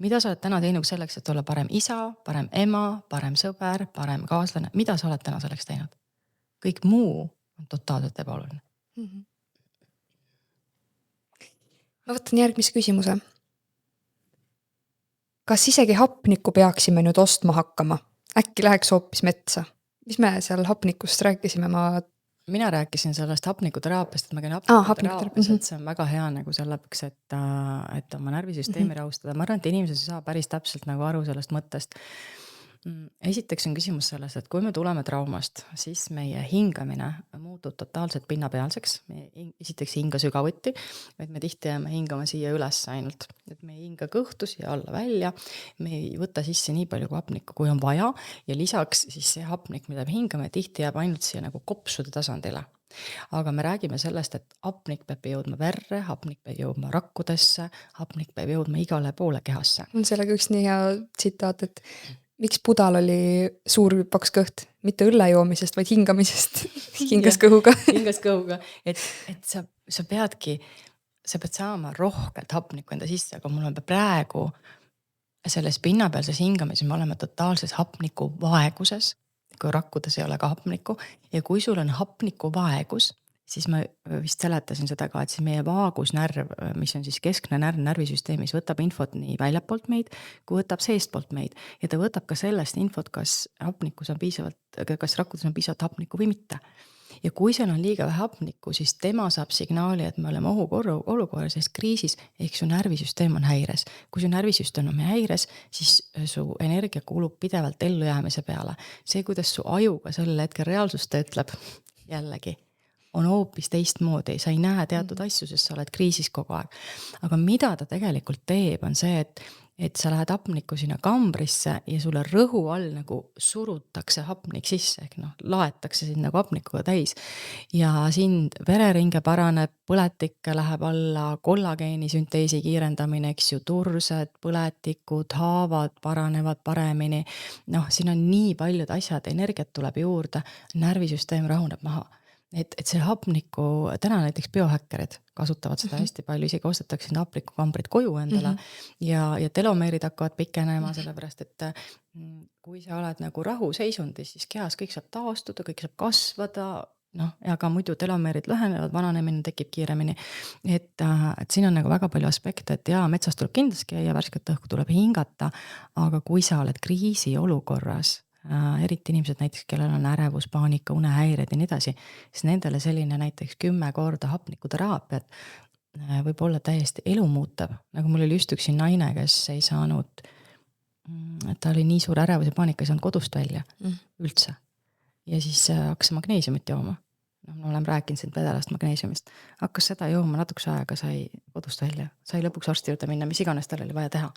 Mida sa oled täna teinud selleks, et olla parem isa, parem ema, parem sõber, parem kaaslane? Mida sa oled täna selleks teinud? Kõik muu on totaalselt ebaoluline. Ma võtan järgmise küsimuse. Kas isegi hapnikku peaksime nüüd ostma hakkama? Äkki läheks hoopis metsa? Mis me seal hapnikust rääkisime? Mina rääkisin sellest hapnikuteraapiast, et ma käin hapnikuteraapias, et see on väga hea nagu selleks, et oma närvisüsteemi rahustada. Ma arvan, et inimesed ei saa päris täpselt nagu aru sellest mõttest. Esiteks on küsimus selles, et kui me tuleme traumast, siis meie hingamine muutub totaalselt pinnapealseks. Me esiteks hinga sügavuti, et me tihti jääme hingama siia üles ainult. Et me ei hinga kõhtus ja alla välja. Me ei võta sisse nii palju kui hapnikku, kui on vaja. Ja lisaks siis see hapnik, mida me hingame, tihti jääb ainult siia nagu kopsude tasandile. Aga me räägime sellest, et hapnik peab jõudma verre, hapnik peab jõudma rakkudesse, hapnik peab jõudma igale poole kehasse. On sellega üks nii hea tsitaat, et miks Budal oli suur paks kõht? Mitte õlle joomisest, vaid hingamisest. Hingas kõhuga. Hingas kõhuga. Et sa pead saama rohkelt hapnikku enda sisse, aga mul on praegu selles pinnapealses hingamises me oleme totaalses hapniku vaeguses, kui rakkudes ei ole ka hapnikku. Ja kui sul on hapniku vaegus, siis ma vist seletasin seda ka, et siis meie vaagusnärv, mis on siis keskne närv närvisüsteemis, võtab infot nii väljapoolt meid, kui võtab seestpoolt meid. Ja ta võtab ka sellest infot, kas rakkudes on piisavalt hapnikku või mitte. Ja kui seal on liiga vähe hapnikku, siis tema saab signaali, et me oleme olukorras, sest kriisis, ehk su närvisüsteem on häires. Kui su närvisüsteem on häires, siis su energia kulub pidevalt ellujäämise peale. See, kuidas su ajuga sellel hetkel reaalsust töötleb, jällegi on hoopis teistmoodi, sa ei näe teatud asju, sest sa oled kriisis kogu aeg. Aga mida ta tegelikult teeb, on see, et sa lähed hapnikku sinna kambrisse ja sulle rõhu all nagu surutakse hapnik sisse, ehk laetakse sind nagu hapnikuga täis. Ja sind vereringe paraneb, põletikke läheb alla, kollageeni sünteesi kiirendamine, eks ju, tursed, põletikud, haavad paranevad paremini. Siin on nii paljud asjad, energiat tuleb juurde, närvisüsteem rahuneb maha. Et see hapniku, täna näiteks biohäkkerid kasutavad seda hästi palju, isegi ostetakse hapnikukambrid koju endale ja telomeerid hakkavad pikenema, sellepärast, et kui sa oled nagu rahuseisundis, siis kehas kõik saab taastuda, kõik saab kasvada, noh, ja ka muidu telomeerid lühenevad, vananemine tekib kiiremini. Et siin on nagu väga palju aspekte, et jaa, metsas tuleb kindlasti käia, värsket õhku tuleb hingata, aga kui sa oled kriisiolukorras, eriti inimesed näiteks, kellel on ärevus, paanika, unehäired ja nii edasi, siis nendele selline näiteks 10 korda hapnikuteraapiat võib olla täiesti elumuutav. Nagu mul oli just üks naine, kes ei saanud, ta oli nii suur ärevus ja paanika, ei saanud kodust välja üldse. Ja siis hakkas magneesiumit jooma. No, ma olen rääkinud siin vedelast magneesiumist. Hakkas seda jooma natukese aega, sai kodust välja. Sai lõpuks arsti juurde minna, mis iganes tal oli vaja teha.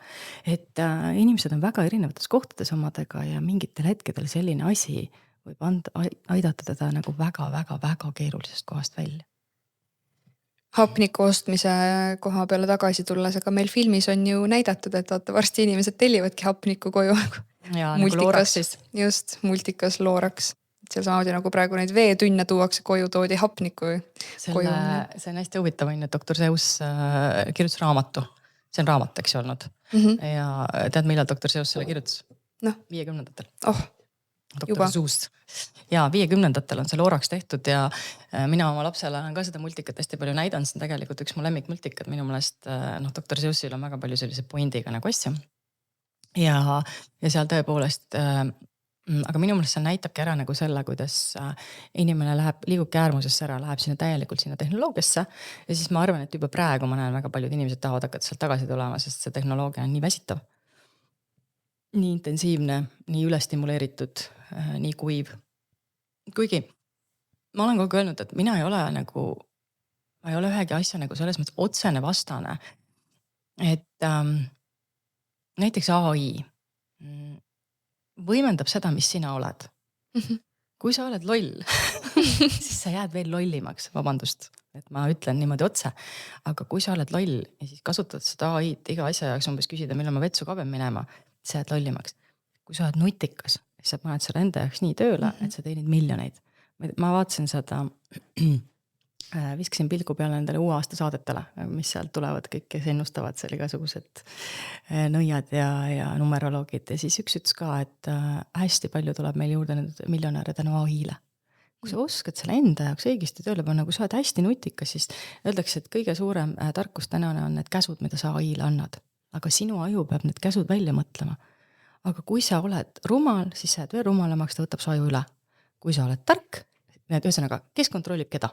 Et inimesed on väga erinevates kohtades omadega ja mingitel hetkedel selline asi võib aidata teda nagu väga keerulisest kohast välja. Hapniku ostmise koha peale tagasi tulles, aga meil filmis on ju näidatud, et vaata varsti inimesed tellivadki hapniku koju. Ja nagu Looraks siis. Just, multikas Looraks. Seal samamoodi nagu praegu neid veetünne tuuakse koju, toodi hapniku koju. See on hästi huvitav, on, et Dr. Seuss kirjutas raamatu. See on raamat, eks olnud. Ja tead, millal Dr. Seuss selle kirjutas? No. 50-ndatel. Juba. Suust. Ja 50-ndatel on see Looraks tehtud ja mina oma lapsele olen ka seda multikat hästi palju näidanud. See on tegelikult üks mu lemmikmultikat. Minu meelest Dr. Seussil on väga palju sellise pointiga nagu asja. Ja seal tõepoolest, aga minu meelest see näitabki ära nagu selle, kuidas inimene liigub äärmusesse ära, läheb sinna täielikult sinna tehnoloogiasse. Ja siis ma arvan, et juba praegu ma näen väga paljud inimesed tahavad hakata sealt tagasi tulema, sest see tehnoloogia on nii väsitav. Nii intensiivne, nii ülestimuleeritud, nii kuiv. Kuigi ma olen kogu öelnud, et mina ei ole ühegi asja nagu selles mõttes otsene vastane. Et näiteks AI võimendab seda, mis sina oled. Kui sa oled loll, siis sa jääd veel lollimaks, vabandust, et ma ütlen niimoodi otse. Aga kui sa oled loll ja siis kasutad seda AI-t iga asja jaoks umbes küsida, millal ma vetsu ka pean minema, sa jääd lollimaks. Kui sa oled nutikas, siis sa paned selle enda jaoks nii tööle, et sa teenid miljoneid. Ma vaatasin seda, viskasin pilgu peale nendele uue aasta saadetele, mis sealt tulevad kõik, kes ennustavad seal igasugused nõiad ja numeroloogid. Ja siis üks ütles ka, et hästi palju tuleb meil juurde nüüd miljonäre tänu AI-le. Kui sa oskad selle enda jaoks õigesti tööle panna, kui sa oled hästi nutikas, siis öeldakse, et kõige suurem tarkus tänane on need käsud, mida sa AI-le annad. Aga sinu aju peab need käsud välja mõtlema. Aga kui sa oled rumal, siis sa jääd veel rumalamaks, ta võtab su aju üle. Kui sa oled tark, ühesõnaga, kes kontrollib keda?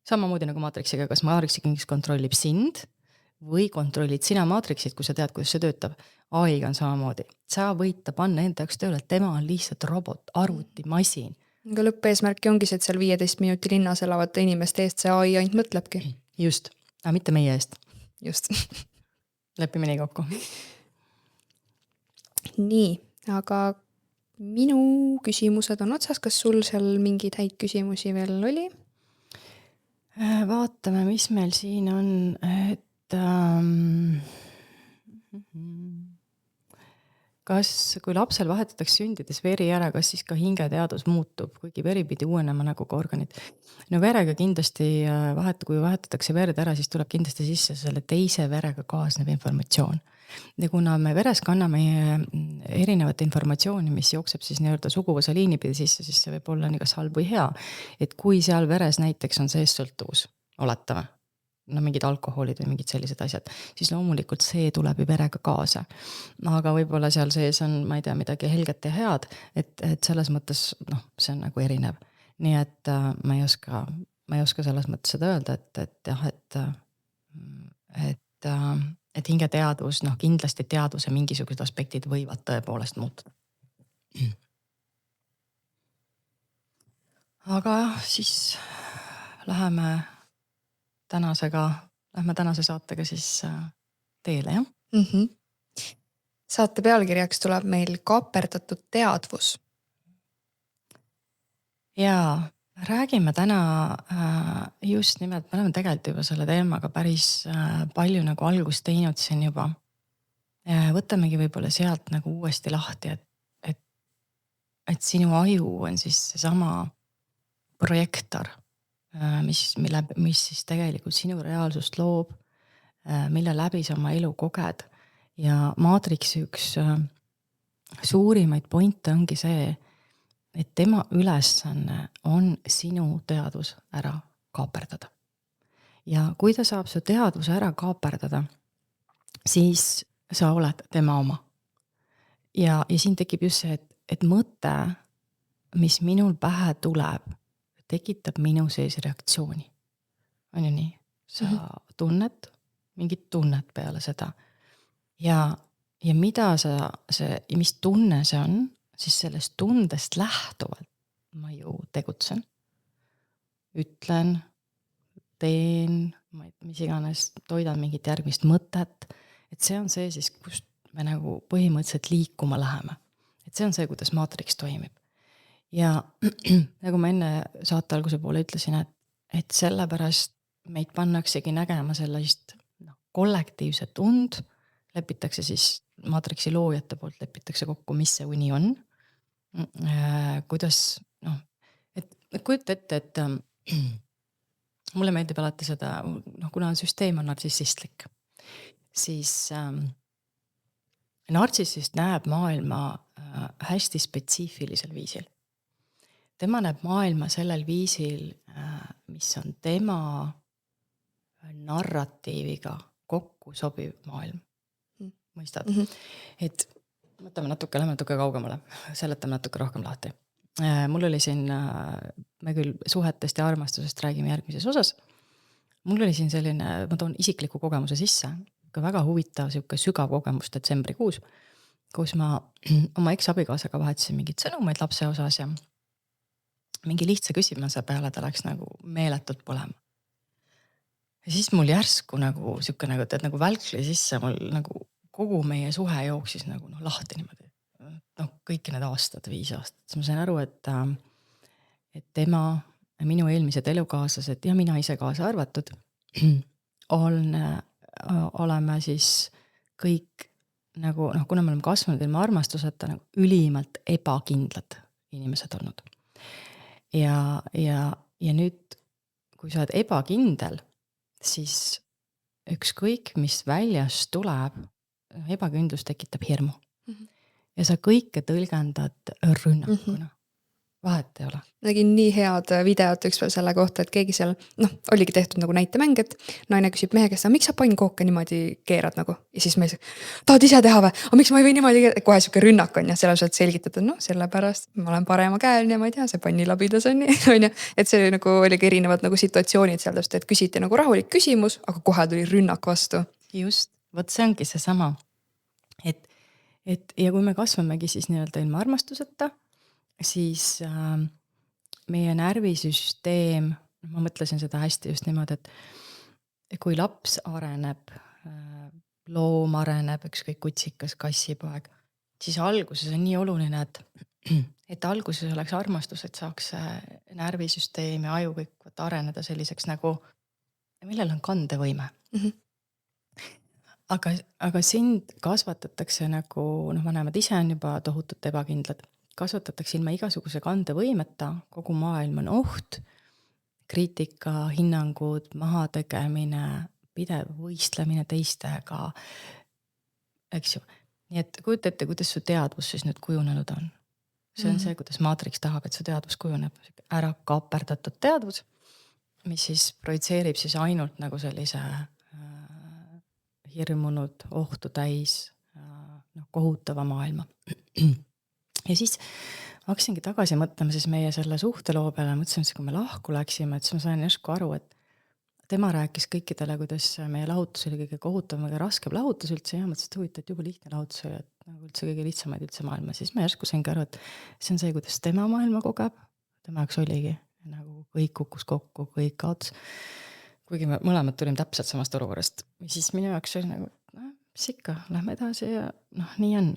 Samamoodi nagu Matrixiga, kas Matrixi kontrollib sind või kontrollid sina Matrixit, kui sa tead, kuidas see töötab. AI-ga on samamoodi. Sa võid ta panna enda jaoks tööle, et tema on lihtsalt robot, arvuti, masin. Aga lõppeesmärki ongi see, et seal 15 minuti linnas elavate inimeste eest see AI ainult mõtlebki. Just, aga mitte meie eest. Just. Lepime nii kokku. Nii, aga minu küsimused on otsas. Kas sul seal mingeid häid küsimusi veel oli? Vaatame, mis meil siin on, et kas, kui lapsel vahetatakse sündides veri ära, kas siis ka hingeteadus muutub, kuigi veri pidi uuenema nagu ka organid? No verega kindlasti kui vahetatakse verd ära, siis tuleb kindlasti sisse selle teise verega kaasnev informatsioon. Ja kuna me veres kanname erinevat informatsiooni, mis jookseb siis nii-öelda suguvõsa liini pidi sisse, siis see võib olla nii kas halb või hea. Et kui seal veres näiteks on sees sõltuvus, oletame, no mingid alkoholid või mingid sellised asjad, siis loomulikult see tuleb ju verega kaasa. Aga võib-olla seal sees on, ma ei tea, midagi helget ja head, et selles mõttes, see on nagu erinev. Nii et ma ei oska selles mõttes seda öelda, et hingeteadus, kindlasti teaduse mingisugused aspektid võivad tõepoolest muutuda. Aga siis läheme tänase saatega siis teele, jah? Saate pealkirjaks tuleb meil kaaperdatud teadvus. Jaa, räägime täna just nimelt, me oleme tegelikult juba selle teemaga päris palju nagu algust teinud siin juba. Võtamegi võib-olla sealt nagu uuesti lahti, et sinu aju on siis seesama projektor, mis siis tegelikult sinu reaalsust loob, mille läbi sa oma elu koged. Ja Matrixi üks suurimaid pointe ongi see, et tema ülesanne on sinu teadvus ära kaaperdada. Ja kui ta saab su teadvuse ära kaaperdada, siis sa oled tema oma. Ja siin tekib just see, et mõte, mis minul pähe tuleb, tekitab minu sees reaktsiooni. On ju nii? Sa tunned mingit tunnet peale seda. Ja mida mis tunne see on, siis sellest tundest lähtuvalt ma ju tegutsen, ütlen, teen, mis iganes, toidan mingit järgmist mõtet, et see on see siis, kust me nagu põhimõtteliselt liikuma läheme. Et see on see, kuidas maatriks toimib. Ja nagu ma enne saate alguse poole ütlesin, et sellepärast meid pannaksegi nägema sellist kollektiivset und, lepitakse siis maatriksi loojate poolt lepitakse kokku, mis see uni on. Kuidas, et kujuta ette, et mulle meeldib alati seda, kuna süsteem on nartsissistlik, siis nartsissist näeb maailma hästi spetsiifilisel viisil. Tema näeb maailma sellel viisil, mis on tema narratiiviga kokku sobiv maailm. Mõistad? Et võtame lähme natuke kaugemale, seletame natuke rohkem lahti. Mul oli siin, me küll suhetest ja armastusest räägime järgmises osas. Mul oli siin selline, ma toon isikliku kogemuse sisse, ka väga huvitav sügav kogemus detsembrikuus, kus ma oma eks-abikaasaga vahetasin mingid sõnumeid lapse osas ja mingi lihtsa küsimuse peale ta läks nagu meeletult põlema. Ja siis mul järsku nagu siuke nagu, et nagu välkli sisse mul nagu kogu meie suhe jooksis nagu lahti niimoodi. Kõiki need aastad, 5 aastat. Siis ma sain aru, et tema, minu eelmised elukaaslased ja mina ise kaasa arvatud oleme siis kõik nagu, kuna me oleme kasvanud ilma armastuseta nagu ülimalt ebakindlad inimesed olnud. Ja nüüd, kui sa oled ebakindel, siis ükskõik, mis väljas tuleb, ebakindlus tekitab hirmu. Ja sa kõike tõlgendad rünnakuna. Vahet ei ole. Nägin nii head videot ükspäev selle kohta, et keegi seal, oligi tehtud nagu näitemäng, et naine küsib mehe käest, miks sa pannkooke niimoodi keerad nagu? Ja siis mees, tahad ise teha või? Miks ma ei või niimoodi keerada? Kohe siuke rünnak on ja selle saad selgitada, sellepärast ma olen parema käel ja ma ei tea, see pannilabidas on nii. Et see nagu oligi erinevad nagu situatsioonid seal, et küsiti nagu rahulik küsimus, aga kohe tuli rünnak vastu. Just, võt see ongi see sama. Et ja kui me kasvamegi siis nii-öelda ilma armastuseta, siis meie närvisüsteem, ma mõtlesin seda hästi just niimoodi, et kui laps areneb, loom areneb, ükskõik kutsikas, kassipoeg, siis alguses on nii oluline, et alguses oleks armastus, et saaks närvisüsteem ja aju kõik areneda selliseks nagu, millel on kandevõime. Aga sind kasvatatakse nagu, vanemad ise on juba tohutult ebakindlad, kasvatatakse ilma igasuguse kandevõimeta, kogu maailm on oht, kriitika, hinnangud, mahategemine, pidev võistlemine teistega, eks ju. Nii et kujuta ette, kuidas su teadvus siis nüüd kujunenud on. See on see, kuidas maatriks tahab, et su teadvus kujuneb, ära kaaperdatud teadvus, mis siis projitseerib siis ainult nagu sellise hirmunud, ohtu täis, kohutava maailma. Ja siis hakkasingi tagasi mõtlema siis meie selle suhteloo peale, mõtlesin, et kui me lahku läksime, et siis ma sain järsku aru, et tema rääkis kõikidele, kuidas meie lahutus oli kõige kohutavam, aga raskem lahutus üldse ja mõtlesin, et huvitav, et juba lihtne lahutus oli, et nagu üldse kõige lihtsamaid üldse maailma. Siis ma järsku saingi aru, et see on see, kuidas tema maailma kogeb, tema jaoks oligi, nagu kõik kukkus kokku, kõik kaotus. Kuigi me mõlemad tulime täpselt samast olukorrast. Siis minu jaoks oli nagu, mis ikka, lähme edasi ja nii on.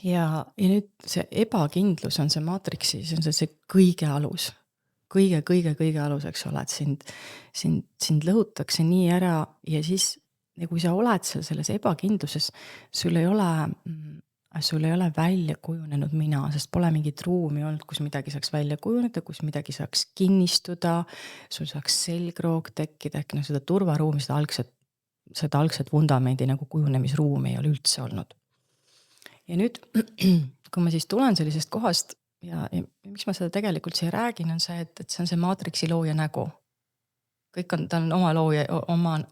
Ja nüüd see ebakindlus on see maatriksi, see on see kõige alus. Kõige alus, eks ole, et sind lõhutakse nii ära ja siis, kui sa oled selles ebakindluses, sul ei ole välja kujunenud mina, sest pole mingit ruumi olnud, kus midagi saaks välja kujuneda, kus midagi saaks kinnistuda, sul saaks selgroog tekkida, äkki seda turvaruumi, seda algset vundamendi nagu kujunemisruumi ei ole üldse olnud. Ja nüüd kui ma siis tulen sellisest kohast ja miks ma seda tegelikult siia räägin, on see, et see on see maatriksi looja nägu. Kõik on, ta on oma looja,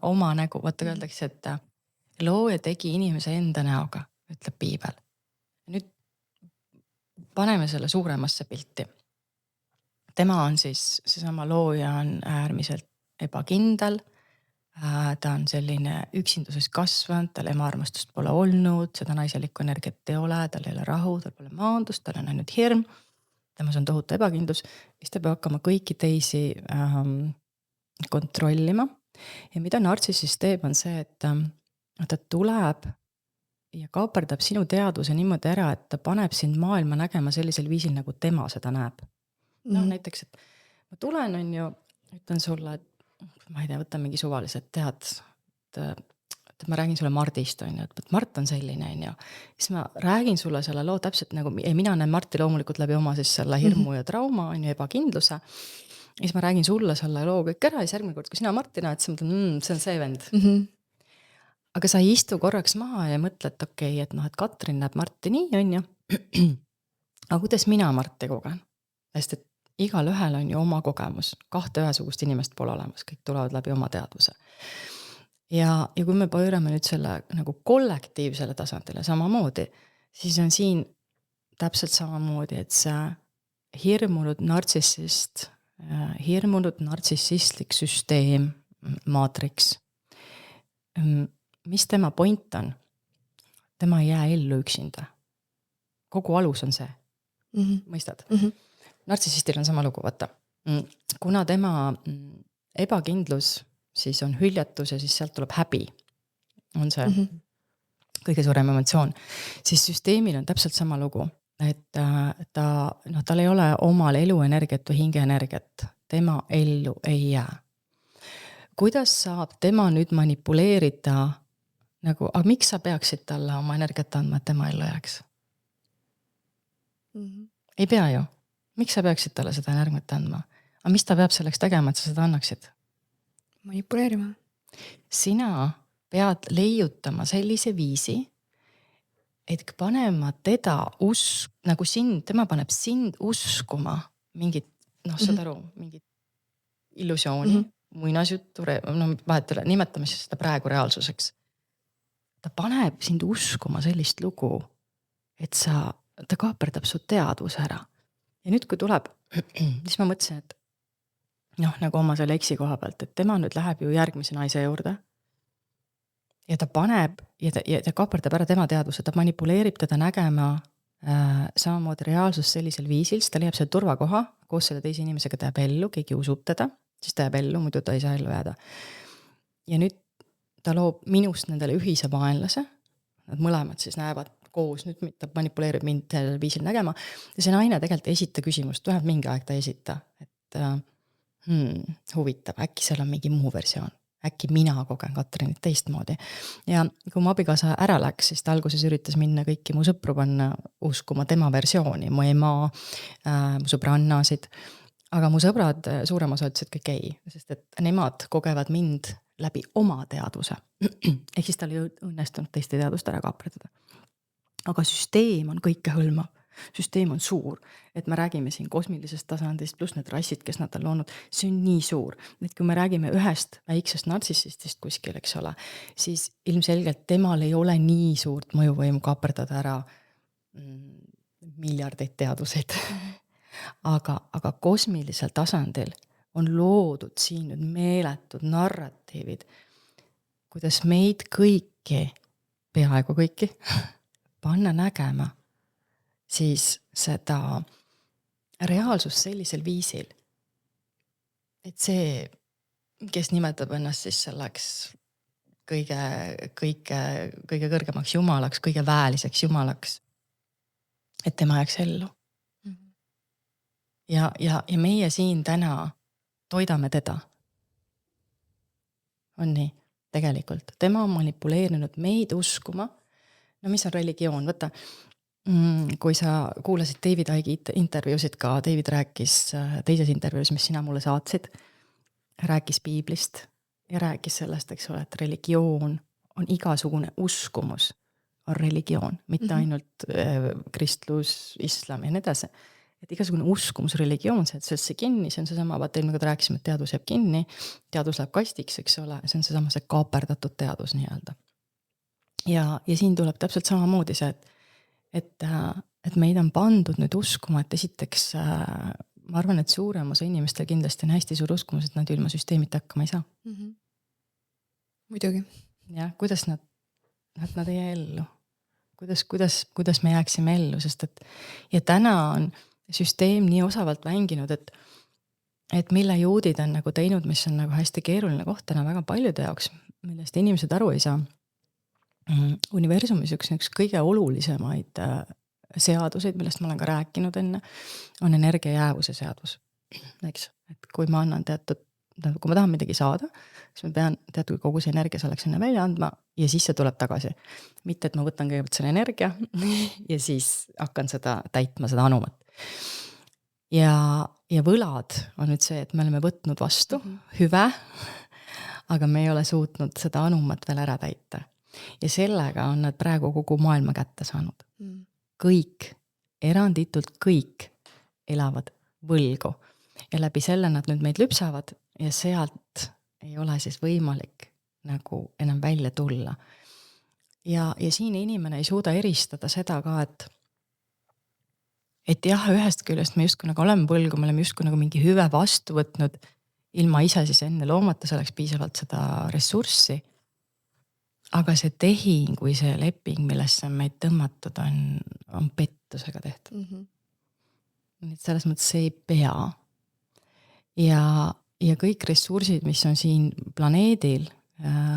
oma nägu, vaata öeldakse, et looja tegi inimese enda näoga, ütleb piibel. Nüüd paneme selle suuremasse pilti. Tema on siis, seesama looja on äärmiselt ebakindel, ta on selline üksinduses kasvanud, tal ema armastust pole olnud, seda naiselikku energiat ei ole, tal ei ole rahu, tal pole maandust, tal on ainult hirm, temas on tohutu ebakindlus, siis ta peab hakkama kõiki teisi kontrollima. Ja mida nartsissis teeb, on see, et ta tuleb ja kaaperdab sinu teadvuse niimoodi ära, et ta paneb sind maailma nägema sellisel viisil, nagu tema seda näeb. No näiteks, et ma tulen, on ju, ütlen sulle, et ma ei tea, võtan mingi suvalised tead, et ma räägin sulle Mardist, on ju, et Mart on selline, on ju. Siis ma räägin sulle selle loo täpselt nagu, mina näen Marti loomulikult läbi oma siis selle hirmu ja trauma, on ju, ebakindluse. Ja siis ma räägin sulle selle loo kõik ära ja siis järgmine kord, kui sina Marti näed, siis mõtlen, see on see vend. Aga sa ei istu korraks maha ja mõtle, et okei, et noh, et Katrin näeb Marti nii, on ju. Aga kuidas mina Marti kogen? Sest et igal ühel on ju oma kogemus, 2 ühesugust inimest pole olemas, kõik tulevad läbi oma teadvuse. Ja kui me pöörame nüüd selle nagu kollektiivsele tasandile samamoodi, siis on siin täpselt samamoodi, et see hirmunud nartsissistlik süsteem, maatriks, mis tema point on? Tema ei jää ellu üksinda. Kogu alus on see. Mõistad? Nartsissistil on sama lugu, vaata. Kuna tema ebakindlus siis on hüljatus ja siis sealt tuleb häbi, on see kõige suurem emotsioon, siis süsteemil on täpselt sama lugu, et tal ei ole omal eluenergiat või hingeenergiat, tema ellu ei jää. Kuidas saab tema nüüd manipuleerida, nagu, aga miks sa peaksid talle oma energiat andma, et tema ellu jääks? Ei pea ju. Miks sa peaksid talle seda energiat andma? Aga mis ta peab selleks tegema, et sa seda annaksid? Manipuleerima. Sina pead leiutama sellise viisi, et panema teda nagu tema paneb sind uskuma mingit, saad aru, mingit illusiooni, muinasjuttu, vahetele, nimetame siis seda praegu reaalsuseks. Ta paneb sind uskuma sellist lugu, et ta kaaperdab su teadvuse ära. Ja nüüd, kui tuleb, siis ma mõtlesin, et nagu oma selle eksi koha pealt, et tema nüüd läheb ju järgmise naise juurde ja ta paneb ja ta kaaperdab ära tema teadvuse, ta manipuleerib teda nägema samamoodi reaalsus sellisel viisil, siis ta leiab selle turvakoha, koos selle teise inimesega ta jääb ellu, keegi usub teda, siis ta jääb ellu, muidu ta ei saa ellu jääda. Ja nüüd ta loob minust nendele ühise vaenlase, nad mõlemad siis näevad koos, nüüd ta manipuleerib mind sellel viisil nägema ja see naine tegelikult ei esita küsimust, vähemalt mingi aeg ta ei esita, et huvitav, äkki seal on mingi muu versioon, äkki mina kogen Katrinit teistmoodi. Ja kui mu abikaasa ära läks, siis ta alguses üritas minna kõiki mu sõpru panna uskuma tema versiooni, mu ema, mu sõbrannasid, aga mu sõbrad suurem osa ütlesid kõik ei, sest et nemad kogevad mind läbi oma teadvuse. Ehk siis tal ei õnnestunud teiste teadvust ära kaapredada. Aga süsteem on kõike hõlmav, süsteem on suur, et me räägime siin kosmilisest tasandist, pluss need rassid, kes nad on loonud, see on nii suur, et kui me räägime ühest väiksest nartsissistist kuskil, eks ole, siis ilmselgelt temal ei ole nii suurt mõjuvõimu kaaperdada ära miljardeid teadvuseid. Aga kosmilisel tasandil on loodud siin nüüd meeletud narratiivid, kuidas meid kõiki, peaaegu kõiki, panna nägema siis seda reaalsust sellisel viisil, et see, kes nimetab ennast siis selleks kõige kõrgemaks jumalaks, kõige väeliseks jumalaks, et tema jääks ellu. Ja meie siin täna toidame teda. On nii, tegelikult. Tema on manipuleerinud meid uskuma. No mis on religioon? Võta, kui sa kuulasid David Icke intervjuusid ka, David rääkis teises intervjuus, mis sina mulle saatsid, rääkis piiblist ja rääkis sellest, eks ole, et religioon on igasugune uskumus on religioon, mitte ainult kristlus, islam ja nii edasi. Et igasugune uskumus, religioon, see, et see kinni, see on seesama, vaata eelmine kord rääkisime, et teadus jääb kinni, teadus läheb kastiks, eks ole, see on seesama see kaaperdatud teadus nii-öelda. Ja siin tuleb täpselt samamoodi see, et meid on pandud nüüd uskuma, et esiteks ma arvan, et suurem osa inimestel kindlasti on hästi suur uskumus, et nad ilma süsteemita hakkama ei saa. Muidugi. Jah, kuidas nad ei ellu? Kuidas me jääksime ellu, sest et ja täna on süsteem nii osavalt mänginud, et mille juudid on nagu teinud, mis on nagu hästi keeruline koht täna väga paljude jaoks, millest inimesed aru ei saa. Universumis üks kõige olulisemaid seaduseid, millest ma olen ka rääkinud enne, on energia jäävuse seadus. Eks? Et kui ma annan kui ma tahan midagi saada, siis ma pean teatud kogus energia selleks enne välja andma ja siis see tuleb tagasi. Mitte, et ma võtan kõigepealt selle energia ja siis hakkan seda täitma, seda anumat. Ja võlad on nüüd see, et me oleme võtnud vastu hüve, aga me ei ole suutnud seda anumat veel ära täita. Ja sellega on nad praegu kogu maailma kätte saanud. Kõik, eranditult kõik elavad võlgu. Ja läbi selle nad nüüd meid lüpsavad ja sealt ei ole siis võimalik nagu enam välja tulla. Ja siin inimene ei suuda eristada seda ka, et jah, ühest küljest me justkui nagu oleme võlgu, me oleme justkui nagu mingi hüve vastu võtnud, ilma ise siis enne loomata selleks piisavalt seda ressurssi. Aga see tehing või see leping, millesse on meid tõmmatud, on pettusega tehtud. Selles mõttes see ei pea. Ja kõik ressursid, mis on siin planeedil,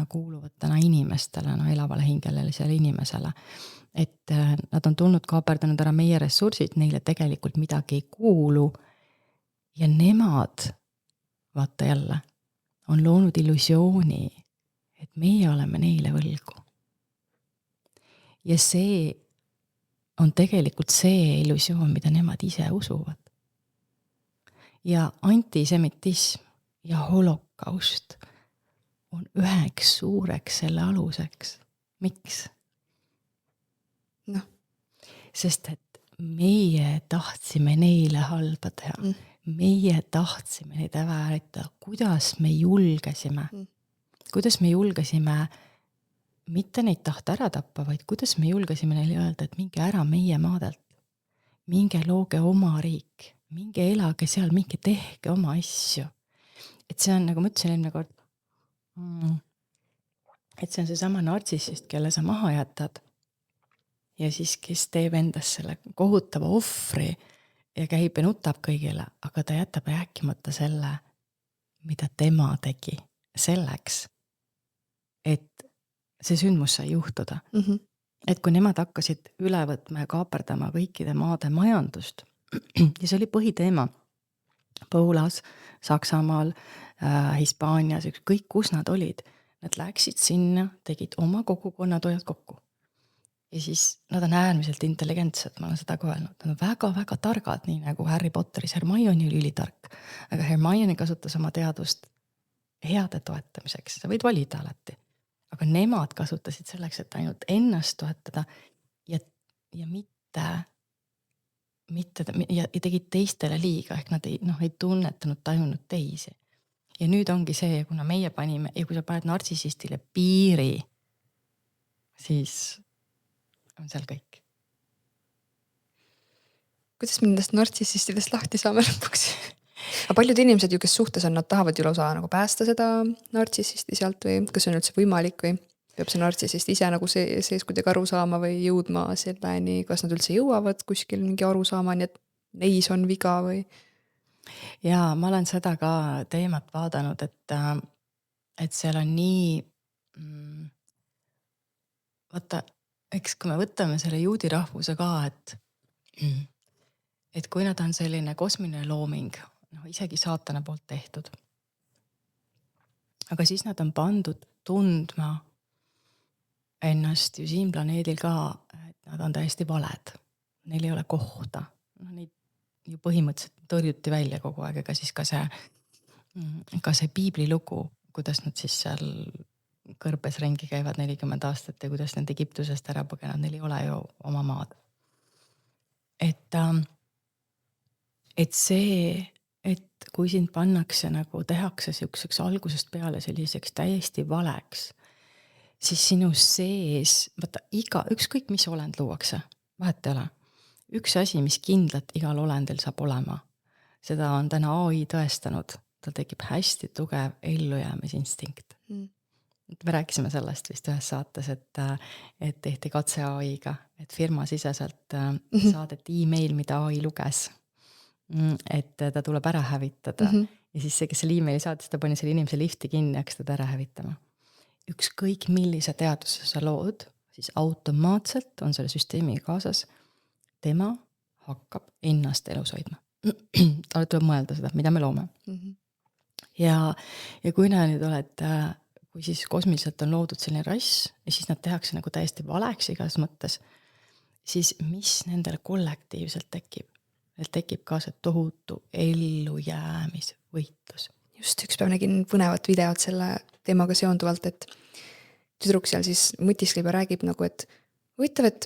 kuuluvad täna inimestele, elavale hingelisele inimesele. Et nad on tulnud kaaperdanud ära meie ressursid, neile tegelikult midagi ei kuulu. Ja nemad, vaata jälle, on loonud illusiooni, et meie oleme neile võlgu. Ja see on tegelikult see illusioon, mida nemad ise usuvad. Ja antisemitism ja holokaust on üheks suureks selle aluseks. Miks? Sest et meie tahtsime neile halba teha. Meie tahtsime neid väärita. Kuidas me julgesime? Kuidas me julgesime mitte neid tahta ära tappa, vaid kuidas me julgesime neile öelda, et minge ära meie maadelt. Minge looge oma riik. Minge elage seal, minge tehke oma asju. Et see on, nagu ma ütlesin eelmine kord, et see on seesama nartsissist, kelle sa maha jätad ja siis, kes teeb endast selle kohutava ohvri ja käib ja nutab kõigile, aga ta jätab rääkimata selle, mida tema tegi selleks, et see sündmus sai juhtuda. Et kui nemad hakkasid üle võtma ja kaaperdama kõikide maade majandust, ja see oli põhiteema Poolas, Saksamaal, Hispaanias, kõik kus nad olid, nad läksid sinna, tegid oma kogukonnad hoiad kokku. Ja siis nad on äärmiselt intelligentsed, ma olen seda ka öelnud. Nad on väga-väga targad, nii nagu Harry Potteris. Hermione oli ülitark, aga Hermione kasutas oma teadust heade toetamiseks. Sa võid valida alati. Aga nemad kasutasid selleks, et ainult ennast toetada ja ja tegid teistele liiga, ehk nad ei tunnetanud, tajunud teisi. Ja nüüd ongi see, kuna meie panime, ja kui sa paned nartsissistile piiri, siis on seal kõik. Kuidas me nendest nartsissistidest lahti saame lõpuks? Aga paljud inimesed ju, kes suhtes on, nad tahavad ju lausa nagu päästa seda nartsissisti sealt või kas see on üldse võimalik või peab see nartsissist ise nagu sees kuidagi aru saama või jõudma selleni, kas nad üldse jõuavad kuskil mingi aru saamani, et neis on viga või? Ja ma olen seda ka teemat vaadanud, et seal on nii vaata, eks kui me võtame selle juudi rahvuse ka, et kui nad on selline kosmiline looming, isegi saatana poolt tehtud, aga siis nad on pandud tundma ennast ju siin planeedil ka, et nad on täiesti valed. Neil ei ole kohta. Neid ju põhimõtteliselt tõrjuti välja kogu aeg, ega siis ka see piibli lugu, kuidas nad siis seal kõrbes ringi käivad 40 aastat ja kuidas need Egiptusest ära põgenevad, neil ei ole ju oma maad. Et see, et kui sind pannakse nagu tehakse siukseks algusest peale selliseks täiesti valeks, siis sinu sees, vaata ükskõik mis olend luuakse, vahet ei ole. Üks asi, mis kindlalt igal olendil saab olema, seda on täna AI tõestanud, tal tekib hästi tugev ellujäämisinstinkt. Me rääkisime sellest vist ühes saates, et tehti katse AI-ga, et firmasiseselt saadeti email, mida AI luges, et ta tuleb ära hävitada. Ja siis see, kes selle emaili saatis, ta pani selle inimese lifti kinni ja hakkas teda ära hävitama. Ükskõik millise teaduse sa lood, siis automaatselt on selle süsteemiga kaasas, tema hakkab ennast elus hoidma. Talle tuleb mõelda seda, mida me loome. Ja kui nad nüüd oled, kui siis kosmiliselt on loodud selline rass ja siis nad tehakse nagu täiesti valeks igas mõttes, siis mis nendel kollektiivselt tekib? Neil tekib ka see tohutu ellujäämisvõitlus. Just üks päev nägin põnevat videot selle teemaga seonduvalt, et tüdruk seal siis mõtiskleb ja räägib nagu, et huvitav, et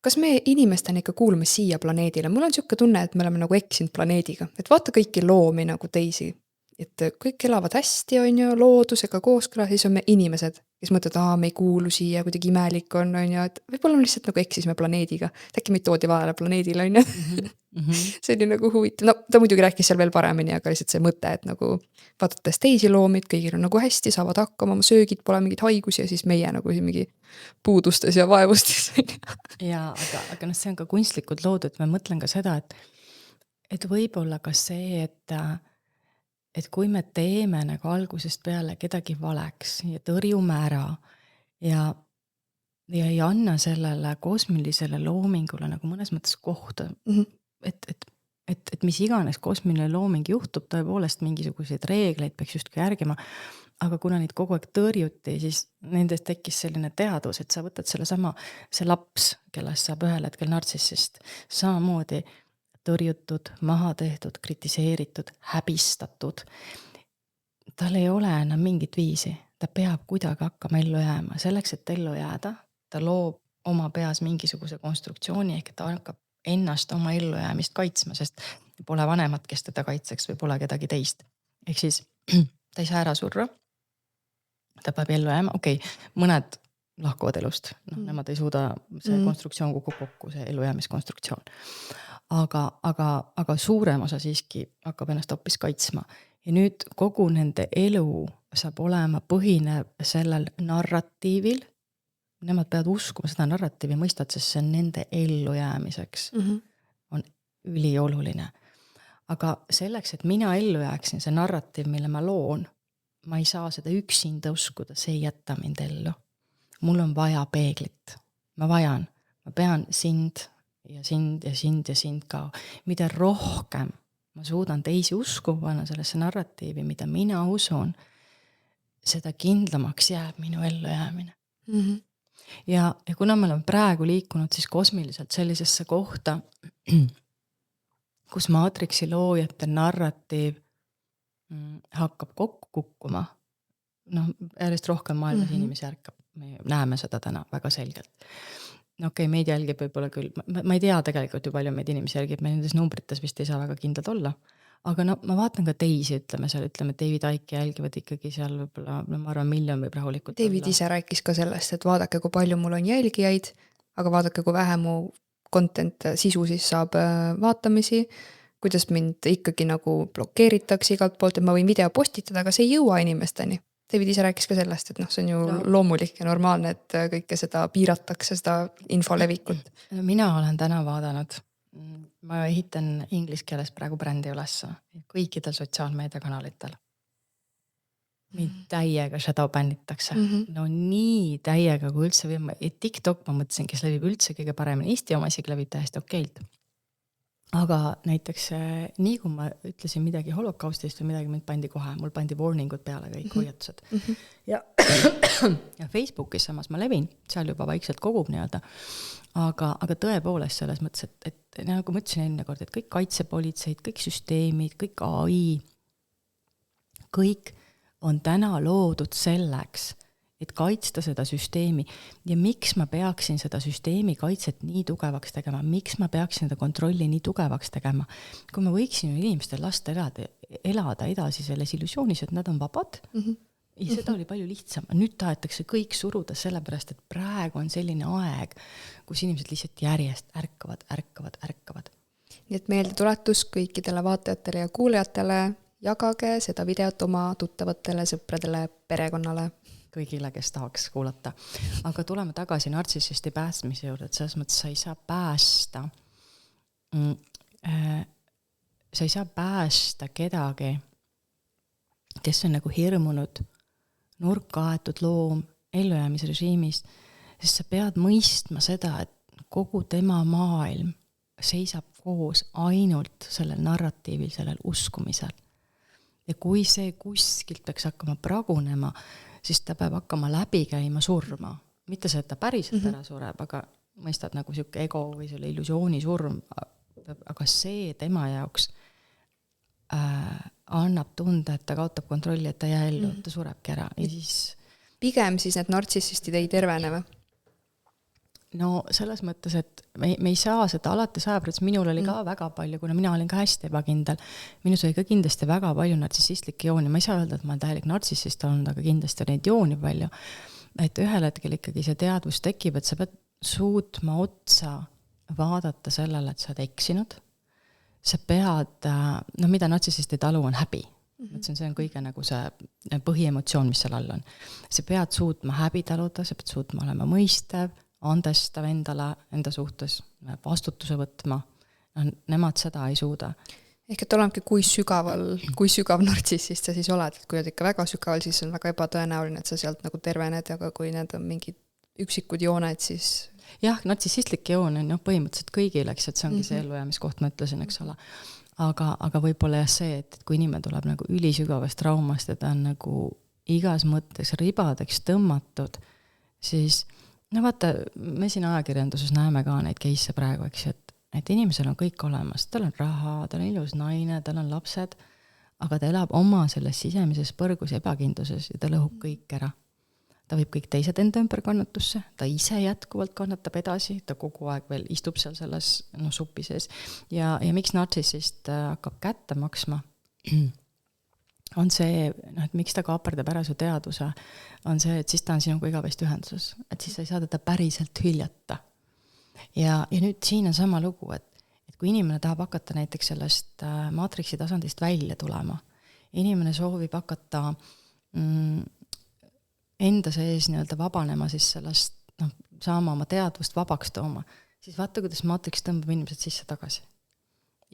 kas me inimestena ikka kuulume siia planeedile? Mul on siuke tunne, et me oleme nagu eksinud planeediga, et vaata kõiki loomi nagu teisi, et kõik elavad hästi, on ju, loodusega kooskõlas, siis on me inimesed, kes mõtlevad, me ei kuulu siia, kuidagi imelik on ju, et võib-olla me lihtsalt nagu eksisime planeediga, äkki meid toodi vahele planeedile, on ju. See oli nagu huvitav, no ta muidugi rääkis seal veel paremini, aga lihtsalt see mõte, et nagu vaadates teisi loomid, kõigil on nagu hästi, saavad hakkama, oma söögid pole mingid haigusi ja siis meie nagu mingi puudustes ja vaevustes. Ja, aga see on ka kunstlikult loodud, ma mõtlen ka seda, et võib-olla ka see, et kui me teeme nagu algusest peale kedagi valeks ja tõrjume ära ja ei anna sellele kosmilisele loomingule nagu mõnes mõttes kohta, et mis iganes kosmiline looming juhtub, tõepoolest mingisuguseid reegleid peaks justkui järgima, aga kuna neid kogu aeg tõrjuti, siis nendest tekkis selline teadvus, et sa võtad see laps, kellest saab ühel hetkel nartsissist, samamoodi tõrjutud, maha tehtud, kritiseeritud, häbistatud. Tal ei ole enam mingit viisi, ta peab kuidagi hakkama ellu jääma. Selleks, et ellu jääda, ta loob oma peas mingisuguse konstruktsiooni, ehk ta hakkab ennast oma ellujäämist kaitsma, sest pole vanemat, kes teda kaitseks või pole kedagi teist. Ehk siis ta ei saa ära surra, ta peab ellu jääma, mõned lahkuvad elust, nemad ei suuda, see konstruktsioon kukub kokku, see ellujäämiskonstruktsioon. Aga suurem osa siiski hakkab ennast hoopis kaitsma. Ja nüüd kogu nende elu saab olema põhinev sellel narratiivil. Nemad peavad uskuma seda narratiivi, mõistad, sest see on nende ellujäämiseks. On ülioluline. Aga selleks, et mina ellu jääksin, see narratiiv, mille ma loon, ma ei saa seda üksinda uskuda, see ei jätta mind ellu. Mul on vaja peeglit. Ma pean sind ja sind ja sind ja sind ka. Mida rohkem ma suudan teisi usku panna sellesse narratiivi, mida mina usun, seda kindlamaks jääb minu ellujäämine. Ja kuna me oleme praegu liikunud siis kosmiliselt sellisesse kohta, kus maatriksi loojate narratiiv hakkab kokku kukkuma, järjest rohkem maailmas inimesi ärkab, me näeme seda täna väga selgelt. Meid jälgib võib-olla küll, ma ei tea tegelikult ju palju meid inimesi jälgib, me nendes numbrites vist ei saa väga kindlad olla, aga ma vaatan ka teisi, ütleme David Icke jälgivad ikkagi seal võib-olla, ma arvan, 1 miljon võib rahulikult David ise rääkis ka sellest, et vaadake, kui palju mul on jälgijaid, aga vaadake, kui vähe mu content sisu siis saab vaatamisi, kuidas mind ikkagi nagu blokeeritakse igalt poolt, et ma võin video postitada, aga see ei jõua inimesteni. David ise rääkis ka sellest, et see on ju loomulik ja normaalne, et kõike seda piiratakse, seda infolevikut. Mina olen täna vaadanud, ma ehitan inglise keeles praegu brändi ülesse kõikidel sotsiaalmeediakanalitel. Mind täiega shadow bännitakse. No nii täiega kui üldse võime. TikTok, ma mõtlesin, kes levib üldse kõige paremini. Eesti oma isegi levib täiesti okeilt. Aga näiteks nii kui ma ütlesin midagi holokaustist või midagi, mind pandi kohe, mul pandi warningud peale kõik hoiatused. Ja Facebookis samas ma levin, seal juba vaikselt kogub nii-öelda. Aga tõepoolest selles mõttes, et nagu ma ütlesin enne kord, et kõik kaitsepolitseid, kõik süsteemid, kõik AI, kõik on täna loodud selleks, et kaitsta seda süsteemi. Ja miks ma peaksin seda süsteemi kaitset nii tugevaks tegema, miks ma peaksin seda kontrolli nii tugevaks tegema, kui ma võiksin inimestel lasta elada edasi selles illusioonis, et nad on vabad. Ja seda oli palju lihtsam. Nüüd tahetakse kõik suruda sellepärast, et praegu on selline aeg, kus inimesed lihtsalt järjest ärkavad. Nii et meeldetuletus kõikidele vaatajatele ja kuulajatele, jagage seda videot oma tuttavatele, sõpradele, perekonnale. Kõigile, kes tahaks kuulata. Aga tuleme tagasi nartsissisti päästmise juurde, et selles mõttes sa ei saa päästa kedagi, kes on nagu hirmunud, nurka aetud loom, ellujäämisrežiimis, sest sa pead mõistma seda, et kogu tema maailm seisab koos ainult sellel narratiivil, sellel uskumisel. Ja kui see kuskilt peaks hakkama pragunema, siis ta peab hakkama läbi käima surma. Mitte see, et ta päriselt ära sureb, aga mõistad nagu siuke ego või selle illusiooni surm, aga see tema jaoks annab tunda, et ta kaotab kontrolli, et ta jää ellu, ta surebki ära. Ja siis pigem siis need nartsissistid ei tervene või? No selles mõttes, et me ei saa seda alati 100%, minul oli ka väga palju, kuna mina olin ka hästi ebakindel, minus oli ka kindlasti väga palju nartsissistlikke jooni, ma ei saa öelda, et ma olen täielik nartsissist olnud, aga kindlasti on neid jooni palju, et ühel hetkel ikkagi see teadvus tekib, et sa pead suutma otsa vaadata sellele, et sa oled eksinud, sa pead, mida nartsissist ei talu, on häbi. See on kõige nagu see põhiemotsioon, mis seal all on. Sa pead suutma häbi taluda, sa pead suutma olema mõistev, andestav endale, enda suhtes, vastutuse võtma. Nemad seda ei suuda. Ehk et olemegi, kui sügav nartsissist sa siis oled. Et kui oled ikka väga sügaval, siis on väga ebatõenäoline, et sa sealt nagu tervened, aga kui need on mingid üksikud jooned, siis... Jah, nartsissistlik joon on põhimõtteliselt kõigil, eks, et see ongi see ellujäämiskoht, ma ütlesin, eks ole. Aga võib-olla jah see, et kui inimene tuleb nagu ülisügavast traumast ja ta on nagu igas mõttes ribadeks tõmmatud, siis vaata, me siin ajakirjanduses näeme ka neid case'e praegu, eks, et inimesel on kõik olemas, tal on raha, tal on ilus naine, tal on lapsed, aga ta elab oma selles sisemises põrgus ja ebakindluses ja ta lõhub kõik ära. Ta võib kõik teised enda ümber kannatusse, ta ise jätkuvalt kannatab edasi, ta kogu aeg veel istub seal selles supi sees. Ja miks nartsissist hakkab kätte maksma, on see, et miks ta kaaperdab ära su teadvuse, on see, et siis ta on sinuga igavesti ühenduses, et siis sa ei saa teda päriselt hüljata. Ja nüüd siin on sama lugu, et kui inimene tahab hakata näiteks sellest maatriksi tasandist välja tulema, inimene soovib hakata enda sees vabanema siis sellest, saama oma teadvust vabaks tooma, siis vaata, kuidas maatriks tõmbab inimesed sisse tagasi.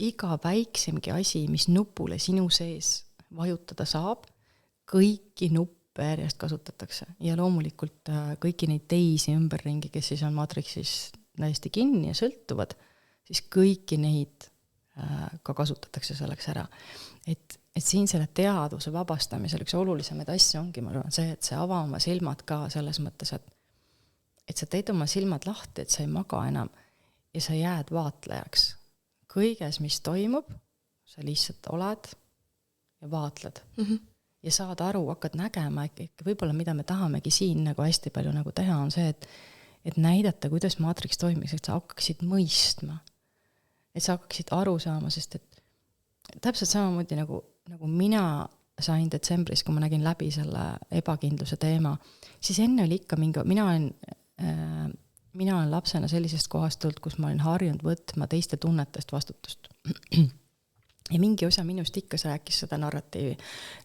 Iga väiksemgi asi, mis nupule sinu sees vajutada saab, kõiki nuppe järjest kasutatakse. Ja loomulikult kõiki neid teisi ümberringi, kes siis on maatriksis täiesti kinni ja sõltuvad, siis kõiki neid ka kasutatakse selleks ära. Et siin selle teadvuse vabastamisel üks olulisemaid asja ongi, ma arvan, see, et see ava oma silmad ka selles mõttes, et sa teed oma silmad lahti, et sa ei maga enam ja sa jääd vaatlejaks. Kõiges, mis toimub, sa lihtsalt oled ja vaatled. Ja saad aru, hakkad nägema, võib-olla mida me tahamegi siin nagu hästi palju nagu teha, on see, et näidata, kuidas maatriks toimiks, et sa hakkaksid mõistma. Et sa hakkaksid aru saama, sest et täpselt samamoodi nagu mina sain detsembris, kui ma nägin läbi selle ebakindluse teema, siis enne oli ikka mina olen lapsena sellisest kohast tulnud, kus ma olen harjunud võtma teiste tunnetest vastutust. Ja mingi osa minust ikka rääkis seda narratiivi.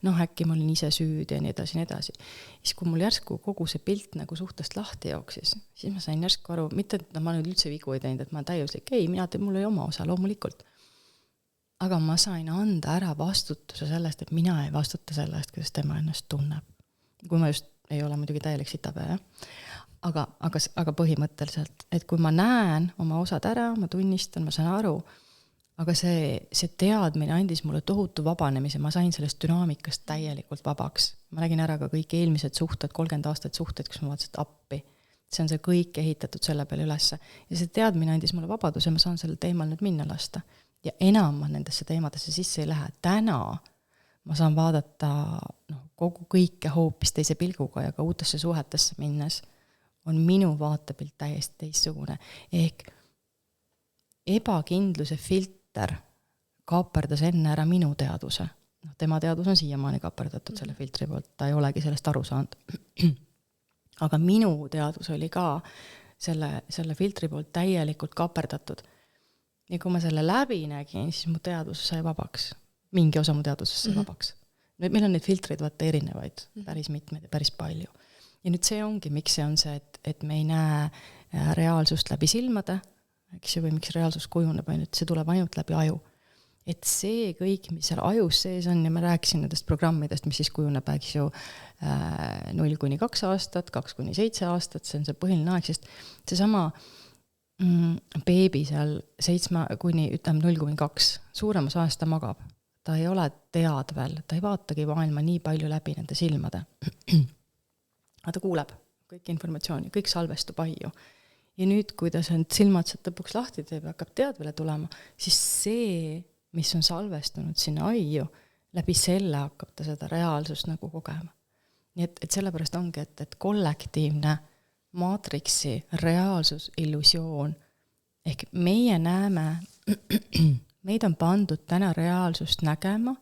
Äkki ma olin ise süüd ja nii edasi, nii edasi. Siis kui mul järsku kogu see pilt nagu suhtest lahti jooksis, siis ma sain järsku aru, mitte et ma nüüd üldse vigu ei teinud, et ma täiuslik, mul oli oma osa loomulikult. Aga ma sain anda ära vastutuse sellest, et mina ei vastuta sellest, kuidas tema ennast tunneb. Kui ma just ei ole muidugi täielik sitapea, aga põhimõtteliselt, et kui ma näen oma osad ära, ma tunnistan, ma saan aru, aga see teadmine andis mulle tohutu vabanemise, ma sain sellest dünaamikast täielikult vabaks. Ma nägin ära ka kõik eelmised suhted, 30 aastat suhted, kus ma vaatasin, et appi. See on see kõik ehitatud selle peale ülesse. Ja see teadmine andis mulle vabaduse, ma saan selle teemal nüüd minna lasta. Ja enam ma nendesse teemadesse sisse ei lähe. Täna ma saan vaadata kogu kõike hoopis teise pilguga ja ka uutesse suhetesse minnes on minu vaatepilt täiesti teistsugune. Ehk ebakindluse filter kaaperdas enne ära minu teaduse. Tema teadus on siiamaani kaaperdatud selle filtri poolt, ta ei olegi sellest aru saanud. Aga minu teadus oli ka selle filtri poolt täielikult kaaperdatud. Ja kui ma selle läbi nägin, siis mu teadus sai vabaks. Mingi osa mu teadusest sai vabaks. Nüüd meil on neid filtreid vaata erinevaid, päris mitmeid ja päris palju. Ja nüüd see ongi, miks see on see, et me ei näe reaalsust läbi silmade, eks ju, või miks reaalsus kujuneb ainult, see tuleb ainult läbi aju. Et see kõik, mis seal ajus sees on, ja ma rääkisin nendest programmidest, mis siis kujuneb, eks ju, 0-2 aastat, 2-7 aastat, see on see põhiline aeg, sest seesama beebi seal 0-2, suuremas ajast ta magab. Ta ei ole teadvel, ta ei vaatagi maailma nii palju läbi nende silmade. Aga ta kuuleb kõik informatsiooni, kõik salvestub aiu. Ja nüüd, kui ta see silmad sealt lõpuks lahti teeb ja hakkab teadvele tulema, siis see, mis on salvestunud sinna aiu, läbi selle hakkab ta seda reaalsust nagu kogema. Nii et sellepärast ongi, et kollektiivne maatriksi reaalsus, illusioon, ehk meie näeme, meid on pandud täna reaalsust nägema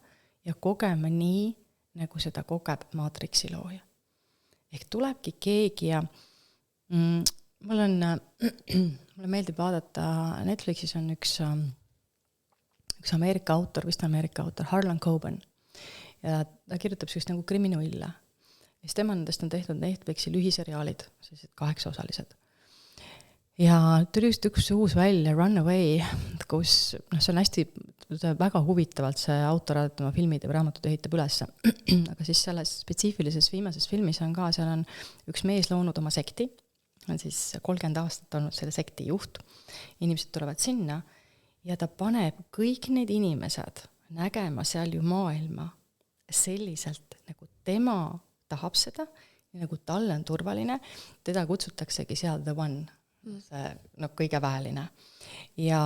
ja kogema nii, nagu seda kogeb maatriksi looja. Ehk tulebki keegi ja mulle meeldib vaadata, Netflixis on üks Ameerika autor, vist Ameerika autor, Harlan Coben. Ja ta kirjutab sellist nagu kriminuille. Ja siis tema nendest on tehtud Netflixi lühiseriaalid, sellised 8-osalised. Ja tuli just üks uus välja, Runaway, kus see on hästi väga huvitavalt see autor oma filmid ja raamatud ehitab üles. Aga siis selles spetsiifilises viimases filmis on ka, seal on üks mees loonud oma sekti, on siis 30 aastat olnud selle sekti juht. Inimesed tulevad sinna ja ta paneb kõik need inimesed nägema seal ju maailma selliselt, nagu tema tahab seda, nagu talle on turvaline, teda kutsutaksegi seal the one, see kõige väeline. Ja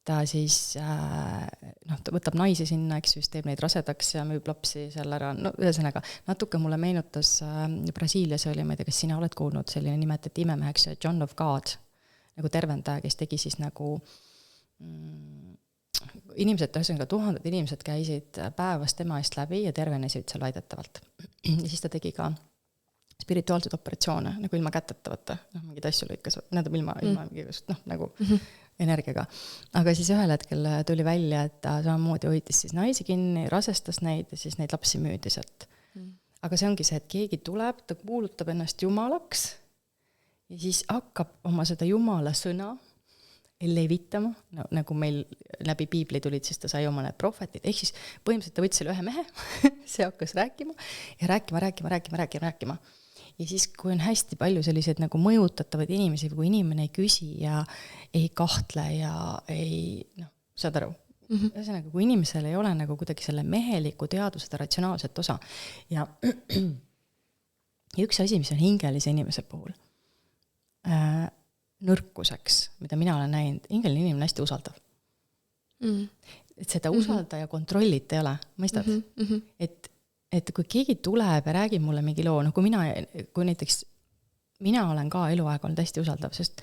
ta siis ta võtab naisi sinna, eks just teeb neid rasedaks ja müüb lapsi seal ära. Ühesõnaga, natuke mulle meenutas Brasiilias oli, ma ei tea, kas sina oled kuulnud, selline nimetati imemeheks John of God, nagu tervendaja, kes tegi siis nagu inimesed, ühesõnaga 1000 inimesed käisid päevas tema eest läbi ja tervenesid seal väidetavalt. Ja siis ta tegi ka spirituaalseid operatsioone, nagu ilma kätetavate, mingid asju lõikas, ilma nagu energiaga. Aga siis ühel hetkel tuli välja, et ta samamoodi hoitis siis naisi kinni, rasestas neid ja siis neid lapsi müüdi sealt. Aga see ongi see, et keegi tuleb, ta kuulutab ennast jumalaks ja siis hakkab oma seda jumala sõna levitama, nagu meil läbi piibli tulid, siis ta sai oma need prohvetid, ehk siis põhimõtteliselt ta võttis selle ühe mehe, see hakkas rääkima ja rääkima. Ja siis, kui on hästi palju selliseid nagu mõjutatavaid inimesi, kui inimene ei küsi ja ei kahtle ja ei, saad aru. Ühesõnaga, kui inimesel ei ole nagu kuidagi selle meheliku teaduseda ratsionaalset osa. Ja üks asi, mis on hingelise inimese puhul, nõrkuseks, mida mina olen näinud, hingeline inimene hästi usaldav. Et seda usalda ja kontrollit ei ole, mõistad? Et kui keegi tuleb ja räägib mulle mingi loo, kui näiteks mina olen ka eluaeg olnud hästi usaldav, sest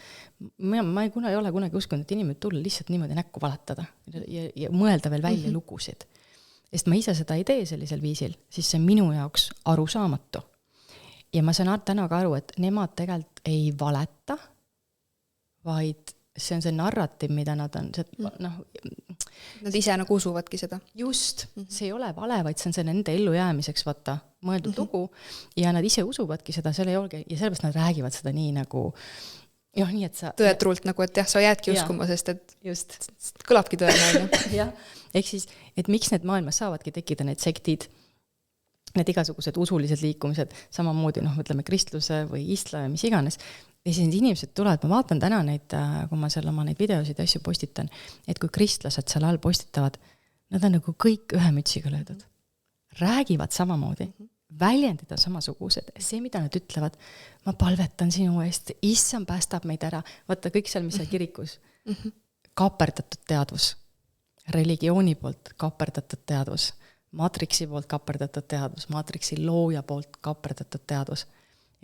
ma ei ole kunagi uskunud, et inimene tulla lihtsalt niimoodi näkku valatada ja mõelda veel välja lugusid. Sest ma ise seda ei tee sellisel viisil, siis see on minu jaoks arusaamatu. Ja ma saan täna ka aru, et nemad tegelikult ei valeta, vaid see on see narratiiv, mida nad on, Nad ise nagu usuvadki seda. Just, see ei ole vale, vaid see on see nende ellujäämiseks vaata mõeldud lugu ja nad ise usuvadki seda, selle ei olegi, ja sellepärast nad räägivad seda nii nagu nii, et sa tõetrult nagu, et jah, sa jäädki uskuma, sest et just kõlabki tõena. Jah, ehk siis, et miks need maailmas saavadki tekkida need sektid, need igasugused usulised liikumised, samamoodi, ütleme kristluse või islam ja mis iganes. Ja siis need inimesed tulevad, ma vaatan täna neid, kui ma seal oma neid videosid ja asju postitan, et kui kristlased seal all postitavad, nad on nagu kõik ühe mütsiga löödud. Räägivad samamoodi, väljendid on samasugused, see, mida nad ütlevad, ma palvetan sinu eest, issand päästab meid ära, vaata kõik seal, mis seal kirikus, kaaperdatud teadvus, religiooni poolt kaaperdatud teadvus, Matrixi poolt kaperdatud teadvus, Matrixi looja poolt kaperdatud teadvus.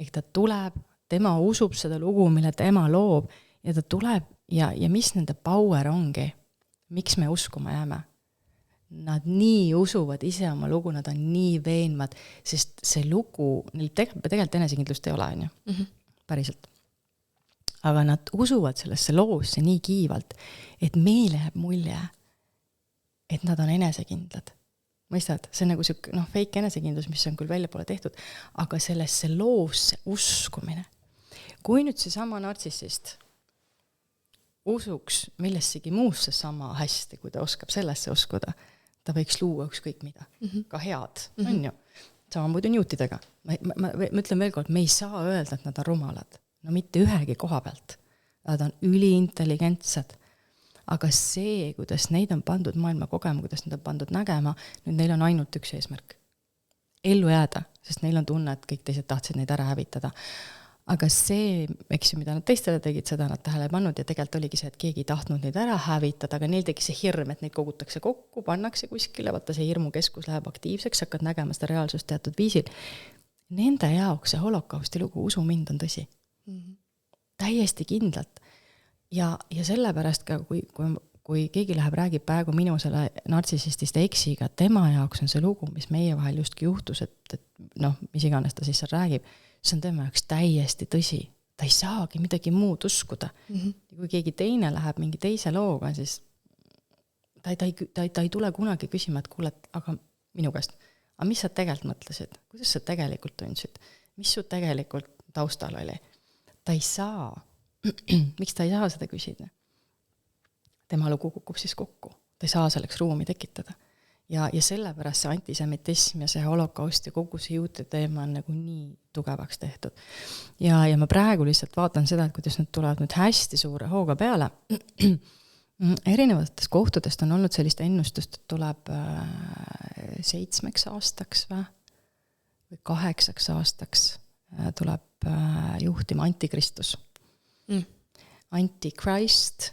Ehk ta tuleb, tema usub seda lugu, mille tema loob ja ta tuleb ja mis nende power ongi, miks me uskuma jääme? Nad nii usuvad ise oma lugu, nad on nii veenvad, sest see lugu, neil tegelikult enesekindlust ei ole, on ju, päriselt. Aga nad usuvad sellesse loosse nii kiivalt, et meile jääb mulje, et nad on enesekindlad. Mõistad? See on nagu see fake enesekindlus, mis on küll välja poole tehtud, aga sellesse loosse uskumine. Kui nüüd see sama nartsissist usuks millessegi muusse sama hästi, kui ta oskab sellesse uskuda, ta võiks luua ükskõik mida, ka head, on ju. Samamoodi Newtidega. Ma ütlen veel kord, me ei saa öelda, et nad on rumalad. No mitte ühegi koha pealt. Nad on üliintelligentsed. Aga see, kuidas neid on pandud maailma kogema, kuidas nad on pandud nägema, nüüd neil on ainult üks eesmärk. Ellu jääda, sest neil on tunne, et kõik teised tahtsid neid ära hävitada. Aga see, eks ju, mida nad teistele tegid, seda nad tähele pannud ja tegelikult oligi see, et keegi ei tahtnud neid ära hävitada, aga neil tegi see hirm, et neid kogutakse kokku, pannakse kuskile, vaata see hirmu keskus läheb aktiivseks, hakkad nägema seda reaalsust teatud viisil. Nende jaoks see holokausti lugu, usu mind, on tõsi. Täiesti kindlalt. Ja sellepärast ka, kui keegi läheb, räägib praegu minu selle nartsissistist eksiga, tema jaoks on see lugu, mis meie vahel justki juhtus, et mis iganes ta siis seal räägib, see on tema jaoks täiesti tõsi. Ta ei saagi midagi muud uskuda. Ja kui keegi teine läheb mingi teise looga, siis ta ei tule kunagi küsima, et kuule, aga minu käest, aga mis sa tegelikult mõtlesid? Kuidas sa tegelikult tundsid? Mis su tegelikult taustal oli? Ta ei saa. Miks ta ei saa seda küsida? Tema lugu kukub siis kokku. Ta ei saa selleks ruumi tekitada. Ja sellepärast see antisemitism ja see holokaust ja kogu see juute teema on nagu nii tugevaks tehtud. Ja ma praegu lihtsalt vaatan seda, et kuidas nad tulevad nüüd hästi suure hooga peale. Erinevatest kohtadest on olnud sellist ennustust, et tuleb 7 aastaks või 8 aastaks tuleb juhtima antikristus. Antikrist,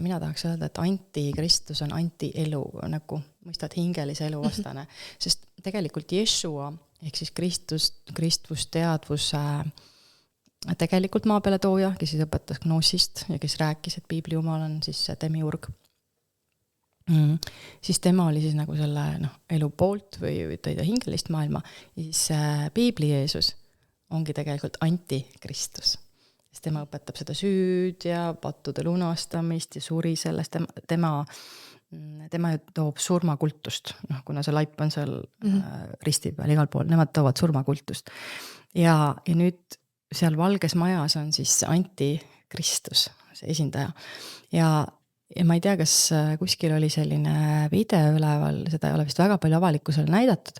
mina tahaks öelda, et antikristus on antielu, nagu mõistad hingelise elu vastane, sest tegelikult Jeshua, ehk siis Kristus teadvuse tegelikult maa peale tooja, kes siis õpetas gnoosist ja kes rääkis, et piibli jumal on siis demiurg, siis tema oli siis nagu selle elu poolt või tõi ta hingelist maailma ja siis piibli Jeesus ongi tegelikult antikristus. Sest tema õpetab seda süüd ja pattude lunastamist ja suri sellest, tema toob surmakultust, kuna see laip on seal risti peal igal pool, nemad toovad surmakultust. Ja nüüd seal Valges Majas on siis antikristus, see esindaja. Ja ma ei tea, kas kuskil oli selline video üleval, seda ei ole vist väga palju avalikkusele näidatud,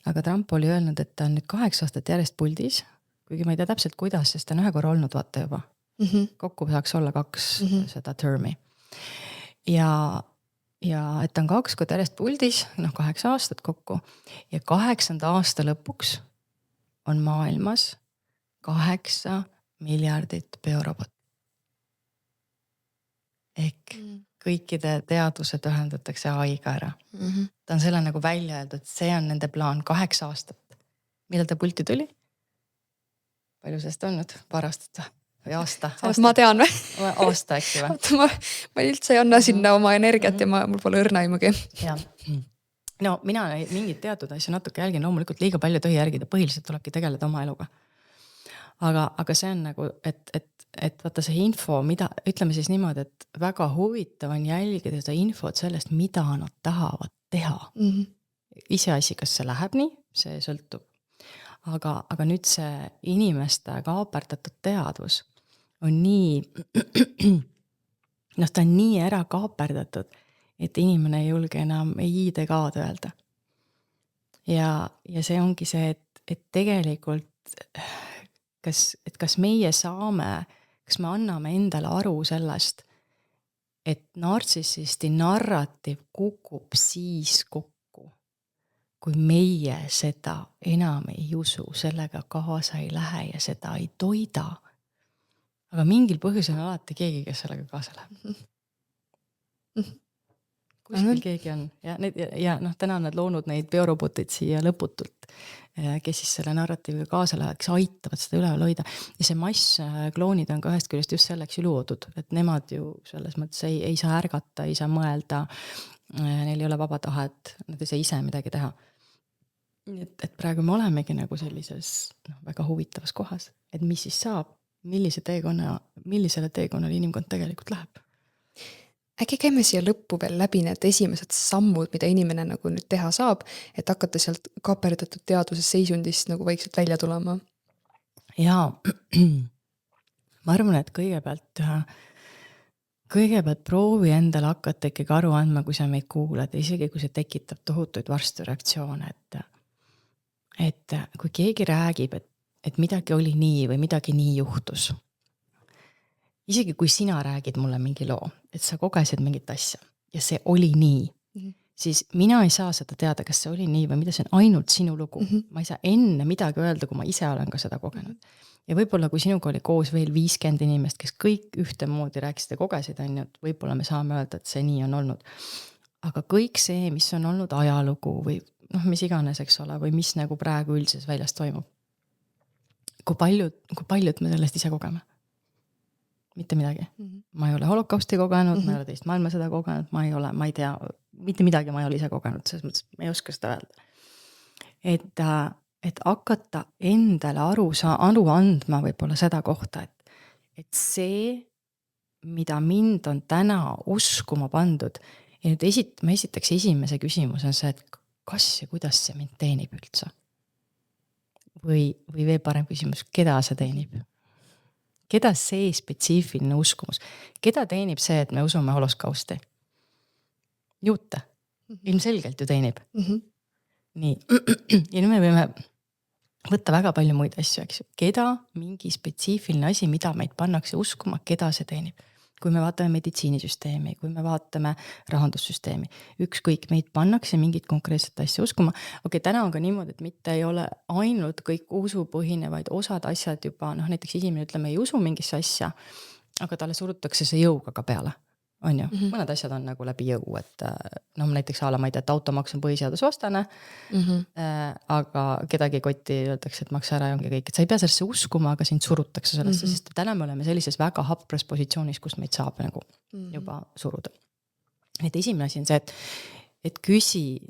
aga Trump oli öelnud, et ta on nüüd 8 aastat järjest puldis, kuigi ma ei tea täpselt kuidas, sest ta on ühe korra olnud vaata juba. Kokku saaks olla 2 seda termi. Ja et ta on 2 korda järjest puldis, 8 aastat kokku, ja 8. aasta lõpuks on maailmas 8 miljardit biorobot. Ehk kõikide teadused ühendatakse AI-ga ära. Ta on selle nagu välja öeldud, et see on nende plaan 8 aastat. Millal ta pulti tuli? Palju sellest on nüüd? Paar aastat või aasta? Ma tean või? Aasta äkki või? Ma üldse ei anna sinna oma energiat ja mul pole õrna aimugi. No mina mingid teatud asju natuke jälgin, loomulikult liiga palju tohi järgida, põhiliselt tulebki tegeleda oma eluga. Aga see on nagu, et vaata see info, mida, ütleme siis niimoodi, et väga huvitav on jälgida seda infot sellest, mida nad tahavad teha. Iseasi, kas see läheb nii, see sõltub. Aga nüüd see inimeste kaaperdatud teadvus on nii, ta on nii ära kaaperdatud, et inimene ei julge enam ei ID-kaad öelda. Ja see ongi see, et tegelikult kas meie saame, kas me anname endale aru sellest, et nartsissisti narratiiv kukub siis kokku, kui meie seda enam ei usu, sellega kaasa ei lähe ja seda ei toida. Aga mingil põhjusel on alati keegi, kes sellega kaasa läheb. kuskil keegi on ja noh, täna on nad loonud neid biorobotid siia lõputult, kes siis selle narratiiviga kaasa lähevad, kes aitavad seda üleval hoida. Ja see masskloonid on ka ühest küljest just selleks ju loodud, et nemad ju selles mõttes ei saa ärgata, ei saa mõelda, neil ei ole vaba tahet, nad ei saa ise midagi teha. Et praegu me olemegi nagu sellises väga huvitavas kohas, et mis siis saab, millisele teekonnale inimkond tegelikult läheb. Äkki käime siia lõppu veel läbi need esimesed sammud, mida inimene nagu nüüd teha saab, et hakata sealt kaperdatud teaduse seisundist nagu vaikselt välja tulema? Jaa, ma arvan, et kõigepealt proovi endale hakata ikkagi aru andma, kui sa meid kuulad, isegi kui see tekitab tohutuid varstureaktsioone, et kui keegi räägib, et midagi oli nii või midagi nii juhtus, isegi kui sina räägid mulle mingi loo, et sa kogesid mingit asja ja see oli nii, siis mina ei saa seda teada, kas see oli nii või mida see on ainult sinu lugu. Ma ei saa enne midagi öelda, kui ma ise olen ka seda kogenud. Ja võib-olla kui sinuga oli koos veel 50 inimest, kes kõik ühtemoodi rääkisid ja kogesid, et võib-olla me saame öelda, et see nii on olnud. Aga kõik see, mis on olnud ajalugu või mis iganes, eks ole, või mis nagu praegu üldises väljas toimub. Kui paljud me sellest ise kogeme? Mitte midagi. Ma ei ole holokausti kogenud, ma ei ole teist maailmasõda kogenud, ma ei tea, mitte midagi ma ei ole ise kogenud, selles mõttes ma ei oska seda öelda. Et hakata endale aru andma võib-olla seda kohta, et see, mida mind on täna uskuma pandud, ja nüüd ma esitaks esimese küsimus on see, et kas ja kuidas see mind teenib üldse? Või veel parem küsimus, keda see teenib? Keda see spetsiifiline uskumus? Keda teenib see, et me usume holokausti? Juute. Ilmselgelt ju teenib. Nii. Ja nüüd me võime võtta väga palju muid asju, eks. Keda mingi spetsiifiline asi, mida meid pannakse uskuma, keda see teenib? Kui me vaatame meditsiinisüsteemi, kui me vaatame rahandussüsteemi, ükskõik meid pannakse mingit konkreetset asja uskuma. Täna on ka niimoodi, et mitte ei ole ainult kõik usupõhine, vaid osad asjad juba, näiteks inimene ütleme ei usu mingisse asja, aga talle surutakse see jõuga ka peale. On ju? Mõned asjad on nagu läbi jõu, et näiteks ma ei tea, et automaks on põhiseadusvastane, aga kedagi kotti öeldakse, et maksa ära ja ongi kõik, et sa ei pea sellesse uskuma, aga sind surutakse sellesse, sest täna me oleme sellises väga hapras positsioonis, kus meid saab nagu juba suruda. Et esimene asi on see, et küsi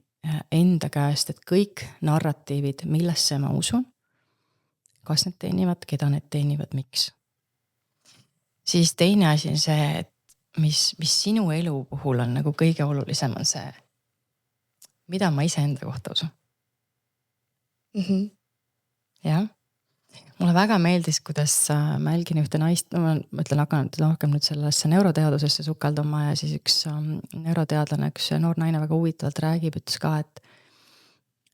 enda käest, et kõik narratiivid, millesse ma usun, kas need teenivad, keda need teenivad, miks. Siis teine asi on see, et mis sinu elu puhul on nagu kõige olulisem on see, mida ma ise enda kohta usun. Jah. Mulle väga meeldis, kuidas ma jälgin ühte naist, ma ütlen, hakkan nüüd sellesse neuroteadusesse sukelduma ja siis üks neuroteadlane, üks noor naine väga huvitavalt räägib, ütles ka,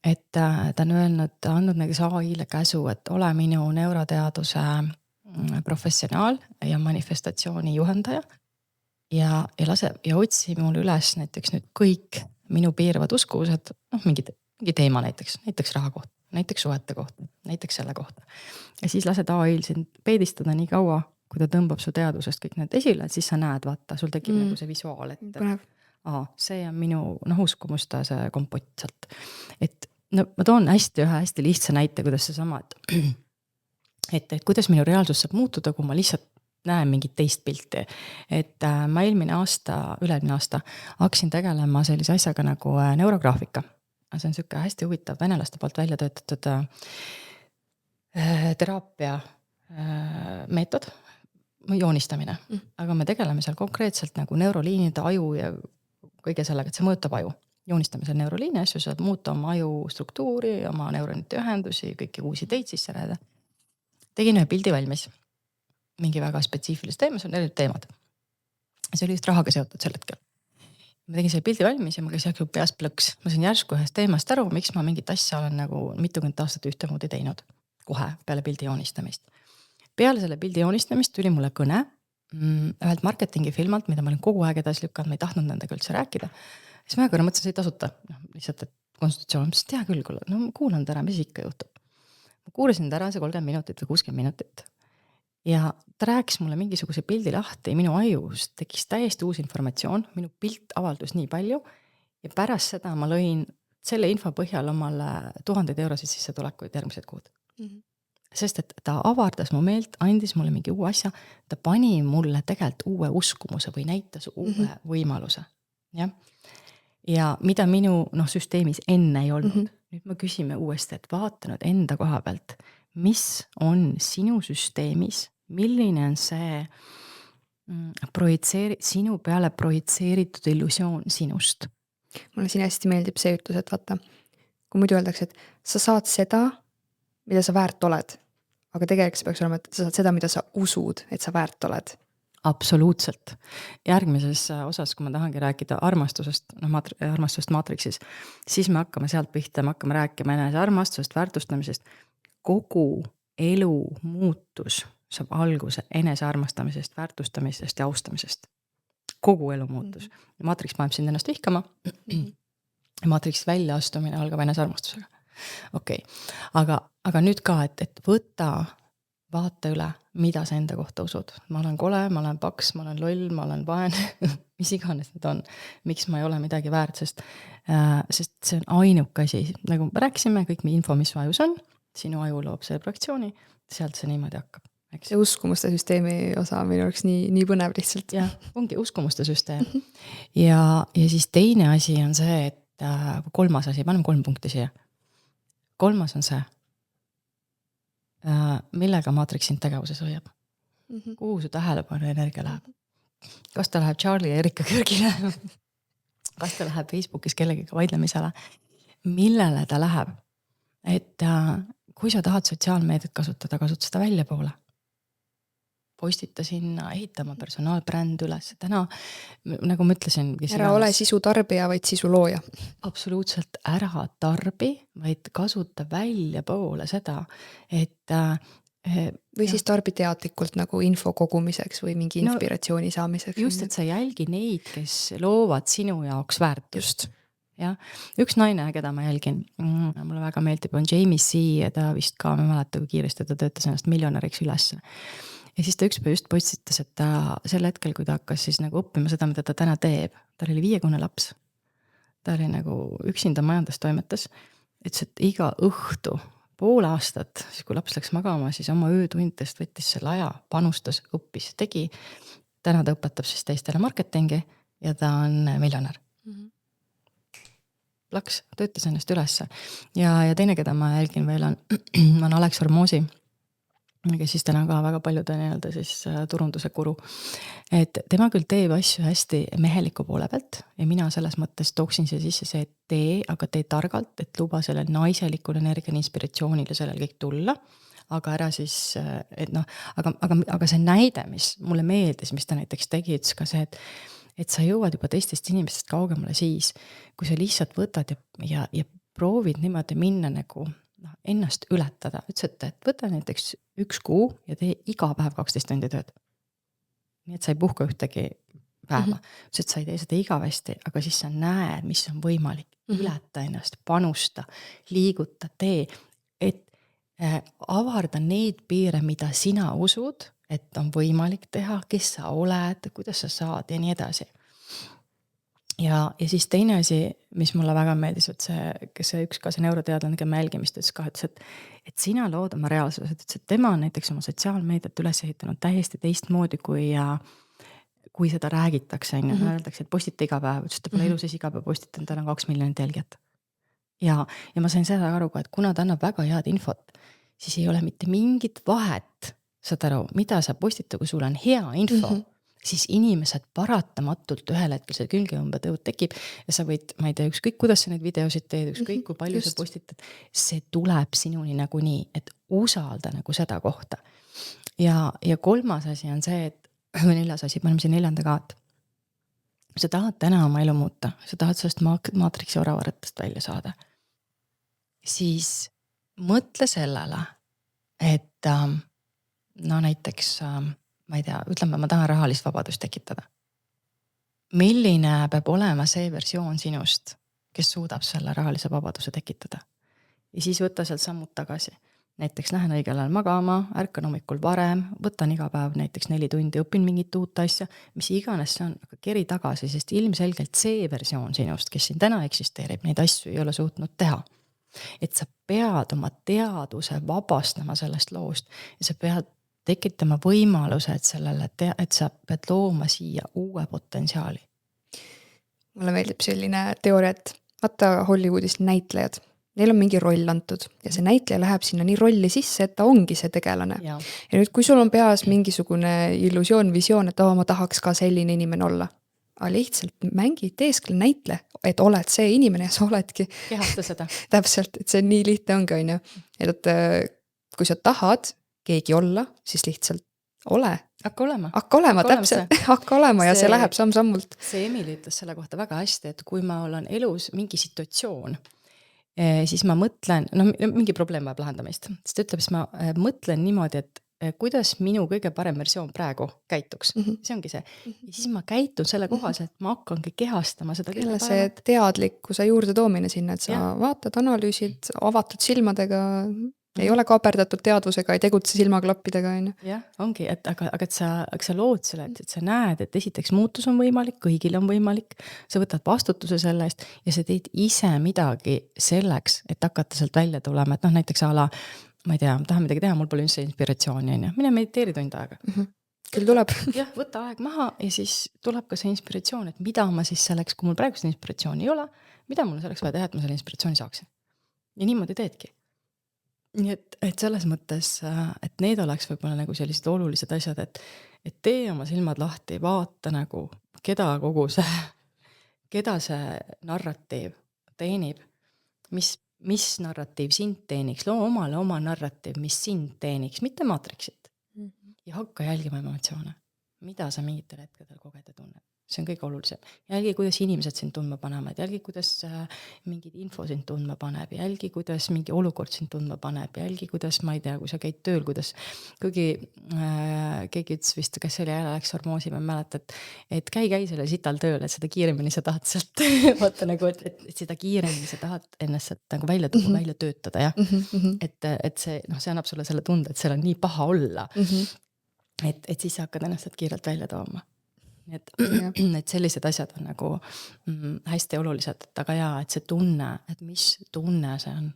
et ta on andnud näiteks AI-le käsu, et ole minu neuroteaduse professionaal ja manifestatsiooni juhendaja. Ja otsi mul üles näiteks nüüd kõik minu piiravad uskuvused, mingi teema näiteks raha kohta, näiteks suhete kohta, näiteks selle kohta. Ja siis lased AI-l sind peedistada nii kaua, kui ta tõmbab su teadusest kõik need esile, et siis sa näed, vaata, sul tekib nagu see visuaal, et see on minu uskumuste see kompott sealt. Et ma toon ühe hästi lihtsa näite, kuidas see sama, et kuidas minu reaalsus saab muutuda, kui ma lihtsalt näen mingit teist pilti. Et ma üle-eelmine aasta hakkasin tegelema sellise asjaga nagu neurograafika. See on selline hästi huvitav venelaste poolt välja töötatud teraapia meetod, joonistamine. Aga me tegeleme seal konkreetselt nagu neuroliinide, aju ja kõige sellega, et see mõjutab aju. Joonistame seal neuroliini asju, saad muuta oma aju struktuuri, oma neuronite ühendusi, kõiki uusi teid sisse rääda. Tegin ühe pildi valmis. Mingi väga spetsiifilis teemas on erinevad teemad. See oli just rahaga seotud sel hetkel. Ma tegin selle pildi valmis ja ma käis peas plõks. Ma sain järsku ühest teemast aru, miks ma mingit asja olen nagu mitukümmend aastat ühtemoodi teinud. Kohe peale pildi joonistamist. Peale selle pildi joonistamist tuli mulle kõne ühelt marketingifilmalt, mida ma olin kogu aeg edasi lükanud, ma ei tahtnud nendega üldse rääkida. Siis ma mõtlesin, see ei tasuta. Lihtsalt, et konsultatsioon, ma tea küll, ma kuulan ära, mis ikka juhtub. Ma kuulasin ära see 30 minutit või 60 minutit. ja ta rääkis mulle mingisuguse pildi lahti ja minu ajus tekkis täiesti uus informatsioon, minu pilt avaldus nii palju ja pärast seda ma lõin selle info põhjal omale 1000 eurosid sissetulekuid järgmised kuud. Sest et ta avardas mu meelt, andis mulle mingi uue asja, ta pani mulle tegelikult uue uskumuse või näitas uue võimaluse. Ja mida minu süsteemis enne ei olnud. Nüüd me küsime uuesti, et vaata nüüd enda koha pealt, mis on sinu süsteemis, milline on see sinu peale projitseeritud illusioon sinust. Mulle siin hästi meeldib see ütlus, et vaata, kui muidu öeldakse, et sa saad seda, mida sa väärt oled, aga tegelikult see peaks olema, et sa saad seda, mida sa usud, et sa väärt oled. Absoluutselt. Järgmises osas, kui ma tahangi rääkida armastusest, armastusest maatriksis, siis me hakkame sealt pihta, me hakkame rääkima enese armastusest, väärtustamisest. Kogu elu muutus saab alguse enese armastamisest, väärtustamisest ja austamisest. Kogu elu muutus. Maatriks paneb sind ennast vihkama. Maatriks välja astumine algab enese armastusega. Okei. Aga nüüd ka, et võta, vaata üle, mida sa enda kohta usud. Ma olen kole, ma olen paks, ma olen loll, ma olen vaene, mis iganes need on. Miks ma ei ole midagi väärt, sest see on ainuke asi. Nagu rääkisime, kõik info, mis su ajus on, sinu aju loob see projektsiooni, sealt see niimoodi hakkab. See uskumuste süsteemi osa minu oleks nii põnev lihtsalt. Jah, ongi uskumuste süsteem. Ja siis teine asi on see, et kolmas asi, paneme 3 punkti siia. Kolmas on see, millega maatriks sind tegevuses hoiab. Kuhu su tähelepanu energia läheb? Kas ta läheb Charlie ja Erika Kürgile? Kas ta läheb Facebookis kellegiga vaidlemisele? Millele ta läheb? Et kui sa tahad sotsiaalmeediat kasutada, kasuta seda välja poole. Postita sinna, ehitama personaalbränd üles. Täna, nagu ma ütlesin... Ära ole sisu tarbija, vaid sisu looja. Absoluutselt ära tarbi, vaid kasuta välja poole seda, et... Või siis tarbi teadlikult nagu info kogumiseks või mingi inspiratsiooni saamiseks. Just, et sa jälgi neid, kes loovad sinu jaoks väärtust. Ja, üks naine, keda ma jälgin, mulle väga meeldib, on Jamie C. Ja ta vist ka, ma mäleta, kui kiiresti ta töötas ennast miljonäriks üles. Ja siis ta ükspäev just postitas, et ta sel hetkel, kui ta hakkas siis nagu õppima seda, mida ta täna teeb, ta oli 50 laps. Ta oli nagu üksinda majandas toimetas, ütles, et iga õhtu, pool aastat, siis kui laps läks magama, siis oma öötundest võttis selle aja, panustas, õppis, tegi. Täna ta õpetab siis teistele marketingi ja ta on miljonär. Laks, töötas ennast ülesse. Ja teine, keda ma jälgin veel on Alex Hormozi, kes siis täna ka väga paljude nii-öelda siis turunduse guru. Et tema küll teeb asju hästi meheliku poole pealt ja mina selles mõttes tooksin see sisse see, et tee, aga tee targalt, et luba sellel naiselikul energial, inspiratsioonil ja sellel kõik tulla. Aga ära siis, et aga see näide, mis mulle meeldis, mis ta näiteks tegi, ütles ka see, et sa jõuad juba teistest inimestest kaugemale siis, kui sa lihtsalt võtad ja proovid niimoodi minna nagu ennast ületada. Ütles, et võta näiteks 1 kuu ja tee iga päev 12 tundi tööd. Nii et sa ei puhka ühtegi päeva. Ütles, et sa ei tee seda igavesti, aga siis sa näed, mis on võimalik. Ületa ennast, panusta, liiguta, tee, et avarda neid piire, mida sina usud, et on võimalik teha, kes sa oled, kuidas sa saad ja nii edasi. Ja siis teine asi, mis mulle väga meeldis, et see üks ka see neuroteadlane, kelle jälgimist ütles ka, et sina lood oma reaalsus, et tema on näiteks oma sotsiaalmeediat üles ehitanud täiesti teistmoodi, kui seda räägitakse. Öeldakse, et postita iga päev, ütles, et ta pole elus iga päev postitan, tal on 2 miljonit jälgijat. Ja ma sain seda aru, et kuna ta annab väga head infot, siis ei ole mitte mingit vahet, saad aru, mida sa postita, kui sul on hea info, siis inimesed paratamatult ühel hetkel see külgeõmbetõud tekib ja sa võid, ma ei tea, ükskõik kuidas sa neid videosid teed, ükskõik kui palju sa postitad, see tuleb sinuni nagu nii, et usalda nagu seda kohta. Ja 3. asi on see, et 4. asi, paneme siin 4. ka, et sa tahad täna oma elu muuta, sa tahad sellest maatriksi oravaratest välja saada, siis mõtle sellele, et näiteks ma ei tea, ütleme, ma tahan rahalist vabadust tekitada. Milline peab olema see versioon sinust, kes suudab selle rahalise vabaduse tekitada? Ja siis võtta sealt sammud tagasi. näiteks lähen õigel ajal magama, ärkan hommikul varem, võtan iga päev näiteks 4 tundi, õpin mingit uut asja, mis iganes see on, aga keri tagasi, sest ilmselgelt see versioon sinust, kes siin täna eksisteerib, neid asju ei ole suutnud teha. Et sa pead oma teaduse vabastama sellest loost ja sa pead tekitama võimaluse, et sellele et sa pead looma siia uue potentsiaali. Mulle meeldib selline teooria, et vaata Hollywoodis näitlejad, neil on mingi roll antud ja see näitleja läheb sinna nii rolli sisse, et ta ongi see tegelane. Ja. Ja nüüd, kui sul on peas mingisugune illusioon, visioon, et ma tahaks ka selline inimene olla, aga lihtsalt mängi, teeskle näitle, et oled see inimene ja sa oledki. Kehasta seda. Täpselt, et see nii lihtne ongi, on ju. Et kui sa tahad keegi olla, siis lihtsalt ole. Hakka olema. Hakka olema, täpselt. Hakka olema ja see läheb samm-sammult. See Emily ütles selle kohta väga hästi, et kui ma olen elus mingi situatsioon, siis ma mõtlen, mingi probleem vajab lahendamist. Siis ta ütleb, siis ma mõtlen niimoodi, et kuidas minu kõige parem versioon praegu käituks. See ongi see. Ja siis ma käitun selle kohas, et ma hakkangi kehastama seda. Jälle see teadlikkuse juurde toomine sinna, et sa vaatad, analüüsid, avatud silmadega, ei ole kaaperdatud teadvusega, ei tegutse silmaklappidega. Jah, ongi, aga et sa lood selle, et sa näed, et esiteks muutus on võimalik, kõigil on võimalik, sa võtad vastutuse selle eest ja sa teed ise midagi selleks, et hakata sealt välja tulema, et näiteks ala, ma ei tea, tahan midagi teha, mul pole üldse inspiratsiooni, mine mediteeri tund aega. Küll tuleb. Jah, võta aeg maha ja siis tuleb ka see inspiratsioon, et mida ma siis selleks, kui mul praegu seda inspiratsiooni ei ole, mida mul selleks vaja teha, et ma selle inspiratsiooni saaksin. Ja niimoodi teedki. Nii et selles mõttes, et need oleks võib-olla nagu sellised olulised asjad, et tee oma silmad lahti, vaata nagu, keda see narratiiv teenib, mis narratiiv sind teeniks, loo omale oma narratiiv, mis sind teeniks, mitte maatriksit. Ja hakka jälgima emotsioone, mida sa mingitel hetkedel kogeda tunned. See on kõige olulisem. Jälgi, kuidas inimesed sind tundma panevad, jälgi, kuidas mingid info sind tundma paneb, jälgi, kuidas mingi olukord sind tundma paneb, jälgi, kuidas, ma ei tea, kui sa käid tööl, kuidas keegi ütles vist, kas see oli Alex Hormozi, ma mäleta, et käi selle sital tööl, et seda kiiremini sa tahad sealt, vaata nagu, et seda kiiremini sa tahad ennast sealt nagu välja tuua, välja töötada, jah. Et see annab sulle selle tunde, et seal on nii paha olla, et siis sa hakkad ennast sealt kiirelt välja tooma. Et sellised asjad on nagu hästi olulised, aga et see tunne, et mis tunne see on.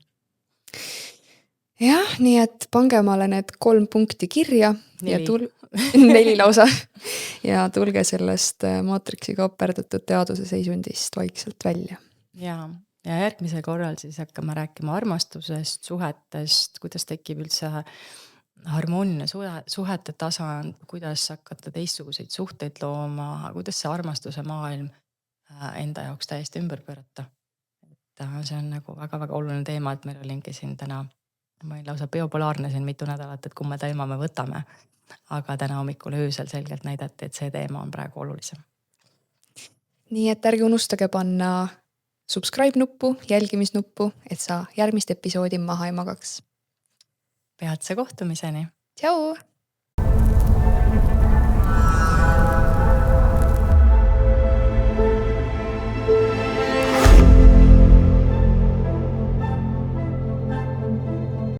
Jah, nii et pange omale need 3 punkti kirja. 4. Ja 4 lausa. Ja tulge sellest maatriksi kaaperdatud teaduse seisundist vaikselt välja. Ja järgmisel korral siis hakkame rääkima armastusest, suhetest, kuidas tekib üldse harmooniline suhete tasand, kuidas hakata teistsuguseid suhteid looma, kuidas see armastuse maailm enda jaoks täiesti ümber pöörata. Et see on nagu väga-väga oluline teema, et meil olingi siin täna, ma olin lausa biopolaarne siin mitu nädalat, et kumma teema me võtame, aga täna hommikul öösel selgelt näidati, et see teema on praegu olulisem. Nii et ärge unustage panna subscribe nuppu, jälgimisnuppu, et sa järgmist episoodi maha ei magaks. Peatse kohtumiseni. Tšau!